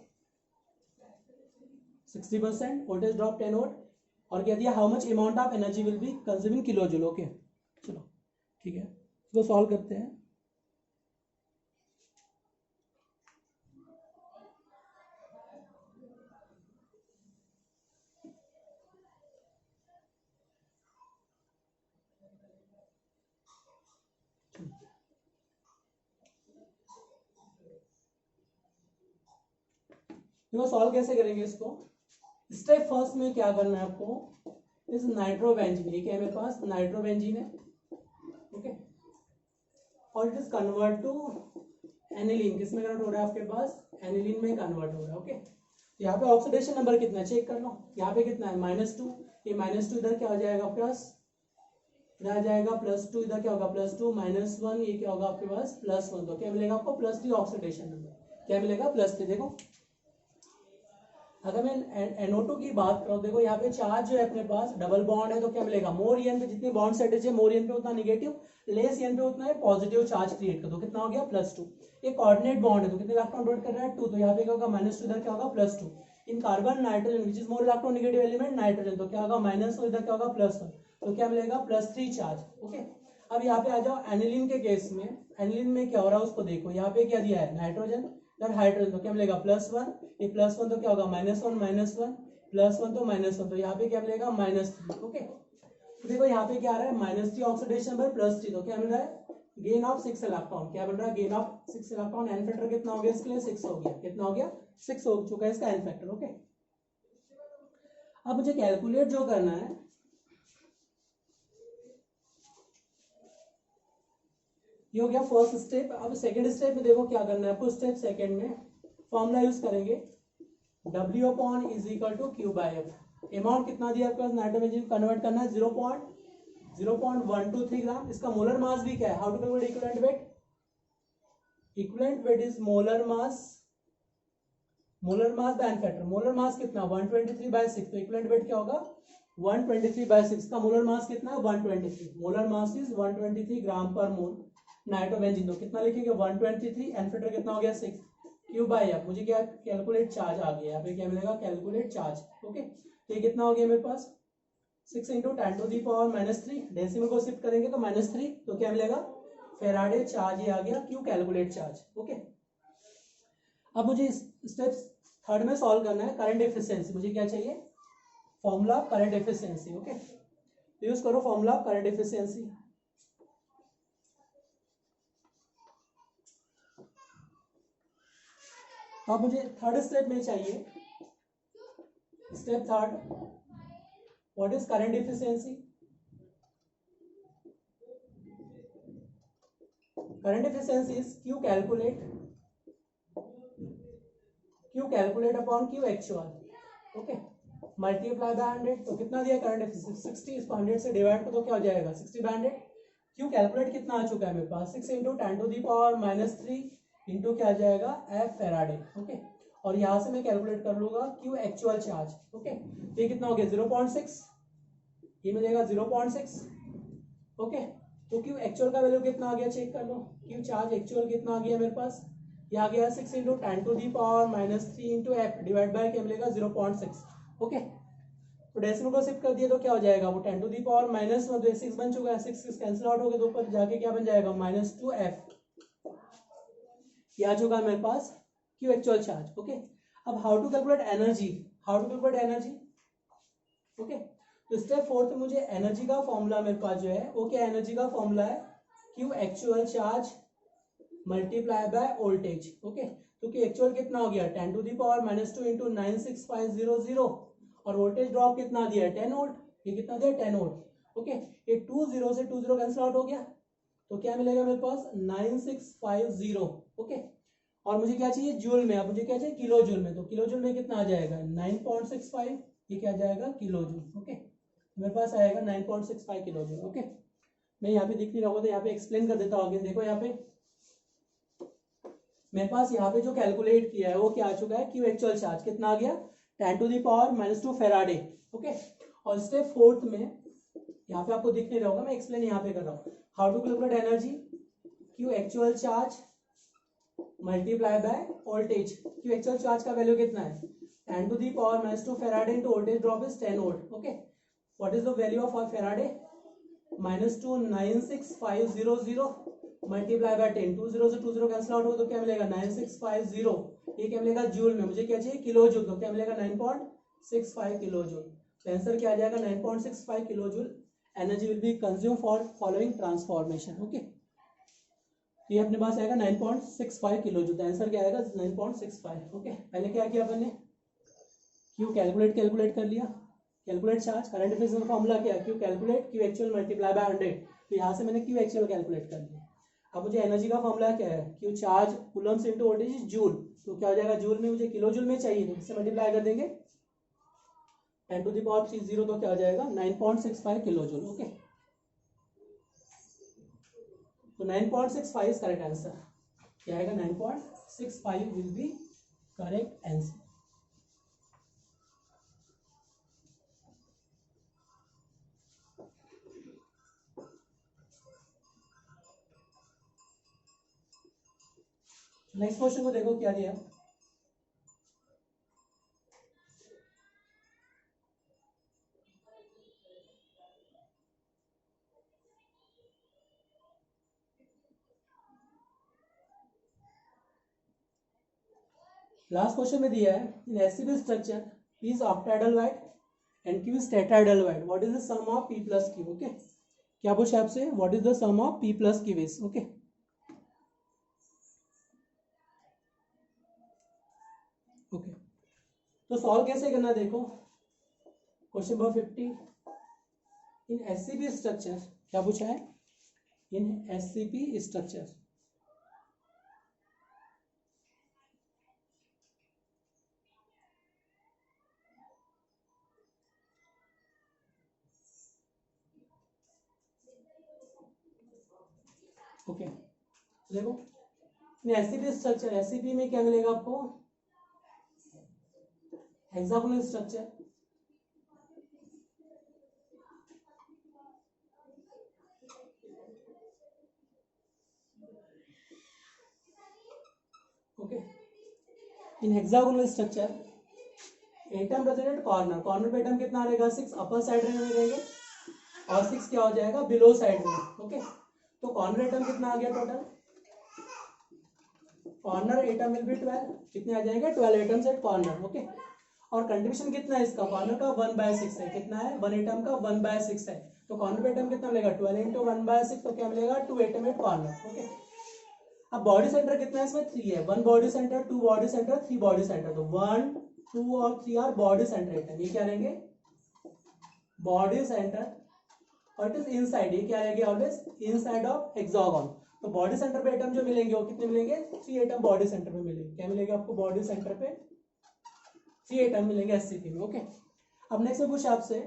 60%, वोल्टेज ड्रॉप 10 वोल्ट, और क्या दिया how much amount of energy will be consuming kilo joule. Okay, चलो ठीक है, इसको सॉल्व करते हैं। देखो सॉल्व कैसे करेंगे इसको, स्टेप फर्स्ट में क्या करना है आपको, इस नाइट्रोबेंजीन, ये क्या है मेरे पास नाइट्रोबेंजीन है, ओके, और it is convert to aniline, किसमें कन्वर्ट हो रहा है आपके पास एनिलीन में कन्वर्ट हो रहा है। ओके, यहाँ पे ऑक्सीडेशन नंबर कितना है चेक कर लो, यहाँ पे कितना है -2, ये -2 इधर क्या हो जाएगा आपके पास इधर आ जाएगा +2, इधर क्या होगा +2 -1, ये क्या होगा आपके पास +1, तो क्या मिलेगा आपको +3 ऑक्सीडेशन नंबर, क्या मिलेगा +3। देखो अगर मैं NO2 की बात करूं, देखो यहाँ पे चार्ज जो है अपने पास डबल बॉन्ड है, तो क्या मिलेगा मोर एन पे जितने बॉन्ड सेट है मोर एन पे उतना निगेटिव, लेस एन पे उतना है पॉजिटिव चार्ज क्रिएट कर दो, कितना हो गया +2। ये कोऑर्डिनेट बॉन्ड है तो कितने इलेक्ट्रॉन डोनेट कर रहा है 2, तो यहाँ पे क्या होगा -2, इधर क्या होगा +2। In carbon nitrogen which is more electron negative element nitrogen, तो क्या होगा -1, इधर क्या होगा +1, तो क्या मिलेगा +3 चार्ज। ओके, अब यहाँ पे आ जाओ एनिलीन के केस में, एनिलीन में क्या हो रहा है उसको देखो, यहाँ पे क्या दिया है नाइट्रोजन इधर हाइड्रोजन, तो क्या मिलेगा +1, ये +1 तो क्या होगा -1 -1 +1 तो -1, तो यहाँ पे क्या मिलेगा -3। ओके, तो देखो यहाँ पे क्या आ रहा है -3 ऑक्सीडेशन नंबर +3, तो क्या मिल रहा है गेन ऑफ 6 इलेक्ट्रॉन, क्या मिल रहा है gain of 6 electron, n factor कितना हो गया इसके लिए 6 हो गया, कितना हो गया 6 हो चुका है इसका एन फैक्टर। ओके, अब मुझे कैलकुलेट जो करना है ये हो गया फर्स्ट स्टेप। अब सेकंड स्टेप में देखो क्या करना है आपको। स्टेप सेकंड में फॉर्मूला यूज करेंगे, W upon is equal to Q by F. Amount कितना दिया आपके पास, नाइट्रोजन कन्वर्ट करना है 0.123 ग्राम। इसका मोलर मास भी क्या है, how to calculate equivalent weight, equivalent weight is molar mass by n factor. Molar mass कितना 123/6, तो इक्विवेलेंट वेट क्या होगा 123/6 का मोलर मास कितना है 123। मोलर मास इज 123 ग्राम पर मोल नाइट्रोबेंजीन। तो कितना लिखेंगे 123, एन फैक्टर कितना हो गया 6, क्यू बाई एफ। मुझे क्या कैलकुलेट चार्ज आ गया, यहाँ पे क्या मिलेगा कैलकुलेट चार्ज। ओके, तो ये कितना हो गया मेरे पास 6 × 10⁻³ डेसिमल को शिफ्ट करेंगे तो -3, तो क्या मिलेगा फेराडे चार्ज। ये आ गया क्यू कैलकुलेट चार्ज। ओके, अब मुझे स्टेप थर्ड में सॉल्व करना है करंट एफिशिएंसी। मुझे क्या चाहिए फॉर्मूला करंट एफिशिएंसी। ओके, तो यूज करो फॉर्मूला करंट एफिशिएंसी। अब मुझे थर्ड स्टेप में चाहिए, step third, what is current efficiency. Current efficiency is Q calculate upon Q actual. Okay, multiply by 100। तो कितना दिया करंट एफिशिएंसी 60, इसको 100 से डिवाइड कर तो क्या हो जाएगा 60/100। क्यू कैलकुलेट कितना आ चुका है मेरे पास 6 × 10⁻³ इंटू क्या आ जाएगा एफ फेराडे। ओके, और यहां से मैं कैलकुलेट कर लूंगा क्यू एक्चुअल चार्ज। ओके, तो ये कितना हो गया 0.6, ये मिलेगा 0.6। ओके, तो क्यू एक्चुअल का वैल्यू कितना आ गया चेक कर लो। क्यू चार्ज एक्चुअल कितना आ गया मेरे पास, ये आ गया 6 × 10⁻³ इंटू एफ डिवाइड बाय क्या मिलेगा 0.6। ओके, तो डेसिमल को शिफ्ट कर दिए तो क्या हो जाएगा वो 10⁻⁻6 बन चुका है। 6 कैंसिल आउट हो गया तो ऊपर जाके क्या बन जाएगा -2f। ये आ चुका है मेरे पास क्यू एक्चुअल चार्ज। ओके, अब how to calculate energy, okay, तो स्टेप फोर्थ में मुझे एनर्जी का फॉर्मूला मेरे पास जो है वो क्या एनर्जी का फॉर्मूला है Q actual charge multiply by voltage. Okay, तो क्यू एक्चुअल कितना हो गया 10⁻² इंटू 96500 और वोल्टेज ड्रॉप कितना दिया 10 वोल्ट। ये कितना दिया 10 वोल्ट। ओके, ये 20 से 20 कैंसिल आउट हो गया तो क्या मिलेगा मेरे पास 9650। ओके, और मुझे क्या चाहिए जूल में, अब मुझे क्या चाहिए किलो जूल में। तो किलो जूल में कितना आ जाएगा 9.65, ये क्या आ जाएगा किलो जूल। ओके, मेरे पास आएगा 9.65 किलो जूल। ओके, मैं यहाँ पे दिख नहीं रहा होगा तो यहाँ पे एक्सप्लेन कर देता हूँ आगे। देखो यहाँ पे मेरे पास यहाँ पे जो कैलकुलेट किया है वो क्या आ चुका है क्यू एक्चुअल चार्ज कितना आ गया 10⁻⁻² फेराडे। ओके, और स्टेप फोर्थ में यहाँ पे आपको दिख नहीं रहा होगा, मैं एक्सप्लेन यहाँ पे कर रहा हूँ। How to calculate energy, Q actual charge multiply by voltage. Q actual charge का वैल्यू कितना है 10⁻⁻² faraday into voltage drop is 10 volt. Okay, what is the value of faraday -296,500 multiply by 10। 20 से 20 कैंसिल आउट होगा तो क्या मिलेगा 9650। ये क्या मिलेगा जूल में, मुझे क्या चाहिए किलो जूल, तो क्या मिलेगा 9.65 किलो जूल। तो आंसर क्या आ जाएगा 9.65 kilo joule energy will be consume for following transformation. Okay, ये अपने पास आएगा 9.65 किलो जूल। आंसर क्या आएगा 9.65। ओके, पहले क्या किया अपन ने क्यू कैलकुलेट कर लिया, कैलकुलेट चार्ज करंट एफिशिएंसी का फॉर्मूला क्या है Q calculate Q actual multiply by 100। तो यहाँ से मैंने क्यू एक्चुअल कैलकुलेट कर लिया। अब मुझे एनर्जी का फॉर्मूला क्या है Q charge Coulomb's into voltage is joule. तो क्या हो जाएगा जूल में, मुझे किलो जूल में चाहिए तो इससे मल्टीप्लाई कर देंगे 10⁻30 तो क्या हो जाएगा 9.65 किलो जूल। ओके, तो 9.65 इज करेक्ट आंसर। क्या आएगा 9.65 will be correct answer. Next question को देखो क्या दिया। लास्ट क्वेश्चन में दिया है इन acid structure P is octahedral and Q is tetrahedral. What is the sum of P plus Q? Okay, क्या पूछा आपसे what is the sum of P plus Q is? Okay, okay, तो solve कैसे करना देखो question number 50 in acid structure क्या पूछा है इन SCP स्ट्रक्चर। ओके देखो SCP स्ट्रक्चर, SCP में क्या मिलेगा आपको, hexagonal structure. Okay in hexagonal structure atom present corner, corner पे एटम कितना रहेगा 6 अपर साइड में रहेंगे और 6 क्या हो जाएगा बिलो साइड में। ओके तो कॉर्नर एटम कितना आ गया total, corner atom will be 12, कितने आ जाएंगे 12 एटम्स एट कॉर्नर। ओके और कंट्रीब्यूशन कितना है इसका, कॉर्नर का 1/6 है, कितना है 1 एटम का 1/6 है, तो कॉर्नर पे एटम कितना मिलेगा 12 इंटू 1/6, तो क्या मिलेगा 2 एटम एट कॉर्नर। ओके अब बॉडी सेंटर कितना है इसमें 3 है, 1 body centre 2 body centre 3 body centre, तो 1 2 और 3 आर बॉडी सेंटर एटम, ये क्या रहेंगे बॉडी सेंटर, और इट इज इनसाइड, ये क्या रहेंगे ऑलवेज इनसाइड ऑफ हेक्सागोन। तो बॉडी सेंटर पे एटम जो मिलेंगे वो कितने मिलेंगे 3 एटम बॉडी सेंटर पे मिलेंगे, क्या मिलेगा आपको बॉडी सेंटर पे 3 एटम मिलेंगे SCP में। ओके अब नेक्स्ट में कुछ आपसे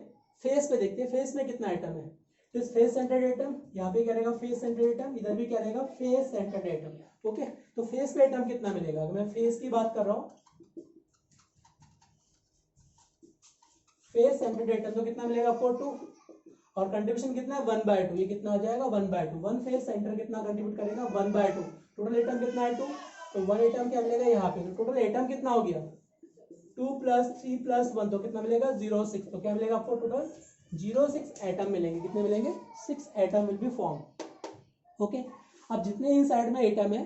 फेस पे देखते हैं, फेस में कितना एटम है, तो फेस सेंटर्ड एटम, यहाँ पे क्या रहेगा फेस सेंटर्ड एटम, इधर भी क्या रहेगा फेस सेंटर्ड एटम। ओके तो फेस पे एटम कितना मिलेगा, अगर मैं फेस की बात कर रहा हूँ फेस सेंटर्ड एटम तो कितना मिलेगा आपको 2, और कंट्रीब्यूशन कितना है 1/2, ये कितना हो जाएगा 1/2, वन फेस सेंटर कितना कंट्रीब्यूट करेगा 1/2, टोटल एटम कितना है 2, तो 1 एटम क्या मिलेगा यहाँ पे, तो टोटल एटम कितना हो गया 2 + 3 + 1, तो कितना मिलेगा 0 6, तो क्या मिलेगा आपको टोटल 0 6 एटम मिलेंगे, कितने मिलेंगे 6 atom will be form. Okay अब जितने इन साइड में एटम है,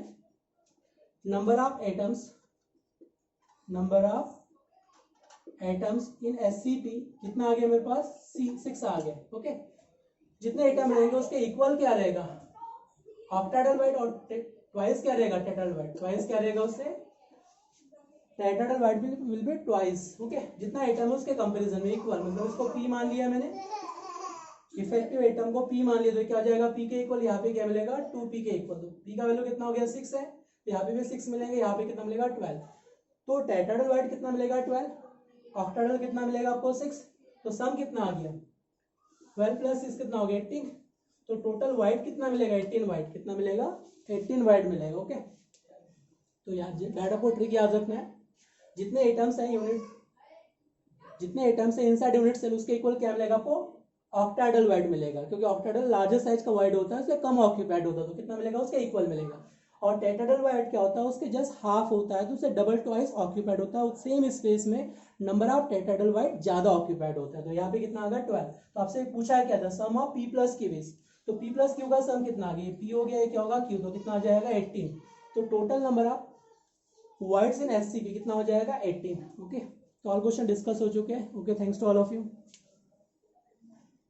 number of atoms in SCP कितना आ गया मेरे पास 6 आ गया। ओके जितने एटम रहेंगे उसके इक्वल क्या रहेगा ऑक्टाहेड्रल और ट्वाइस क्या रहेगा टेट्राहेड्रल, ट्वाइस क्या रहेगा उससे tetrahedral will be twice. Okay जितना एटम है उसके कंपैरिजन में इक्वल, मतलब उसको P मान लिया मैंने, इफेक्टिव एटम को P मान लिया, तो क्या हो जाएगा P के इक्वल, यहाँ पे क्या मिलेगा 2P के इक्वल, तो P का वैल्यू कितना हो गया 6 है, तो यहाँ पे भी 6 मिलेंगे, यहाँ पे कितना मिलेगा 12, तो टेट्राहेड्रल कितना मिलेगा 12, ऑक्टाहेड्रल कितना मिलेगा आपको 6, तो सम कितना आ गया 12 + 6 कितना हो गया 18, तो टोटल वाइट कितना मिलेगा 18 वाइट, कितना मिलेगा 18 वाइट मिलेगा। ओके तो यहाँ डाटा को ट्रिक याद रखना है, जितने एटम्स हैं यूनिट, जितने एटम्स हैं इनसाइड यूनिट सेल उसके इक्वल क्या मिलेगा आपको ऑक्टाहेड्रल वाइट मिलेगा, क्योंकि ऑक्टाहेड्रल लार्जर साइज का वाइट होता है उससे कम ऑक्यूपाइड होता है, तो कितना मिलेगा उसके इक्वल मिलेगा, और टेट्राहेड्रल वाइट क्या होता है उसके जस्ट हाफ होता है, तो उससे डबल ट्वाइस ऑक्यूपाइड होता है, सेम स्पेस में नंबर ऑफ टेट्राहेड्रल वाइट ज्यादा ऑक्यूपाइड होता है, तो यहाँ पे कितना आ गया 12। तो आपसे पूछा है क्या था सम ऑफ P + Q, तो P + Q का सम कितना आ गया, P हो गया क्या होगा Q, तो कितना आ जाएगा 18, तो total number of whites in SCP कितना हो जाएगा 18। ओके तो ऑल क्वेश्चन डिस्कस हो चुके हैं। Okay thanks to all of you.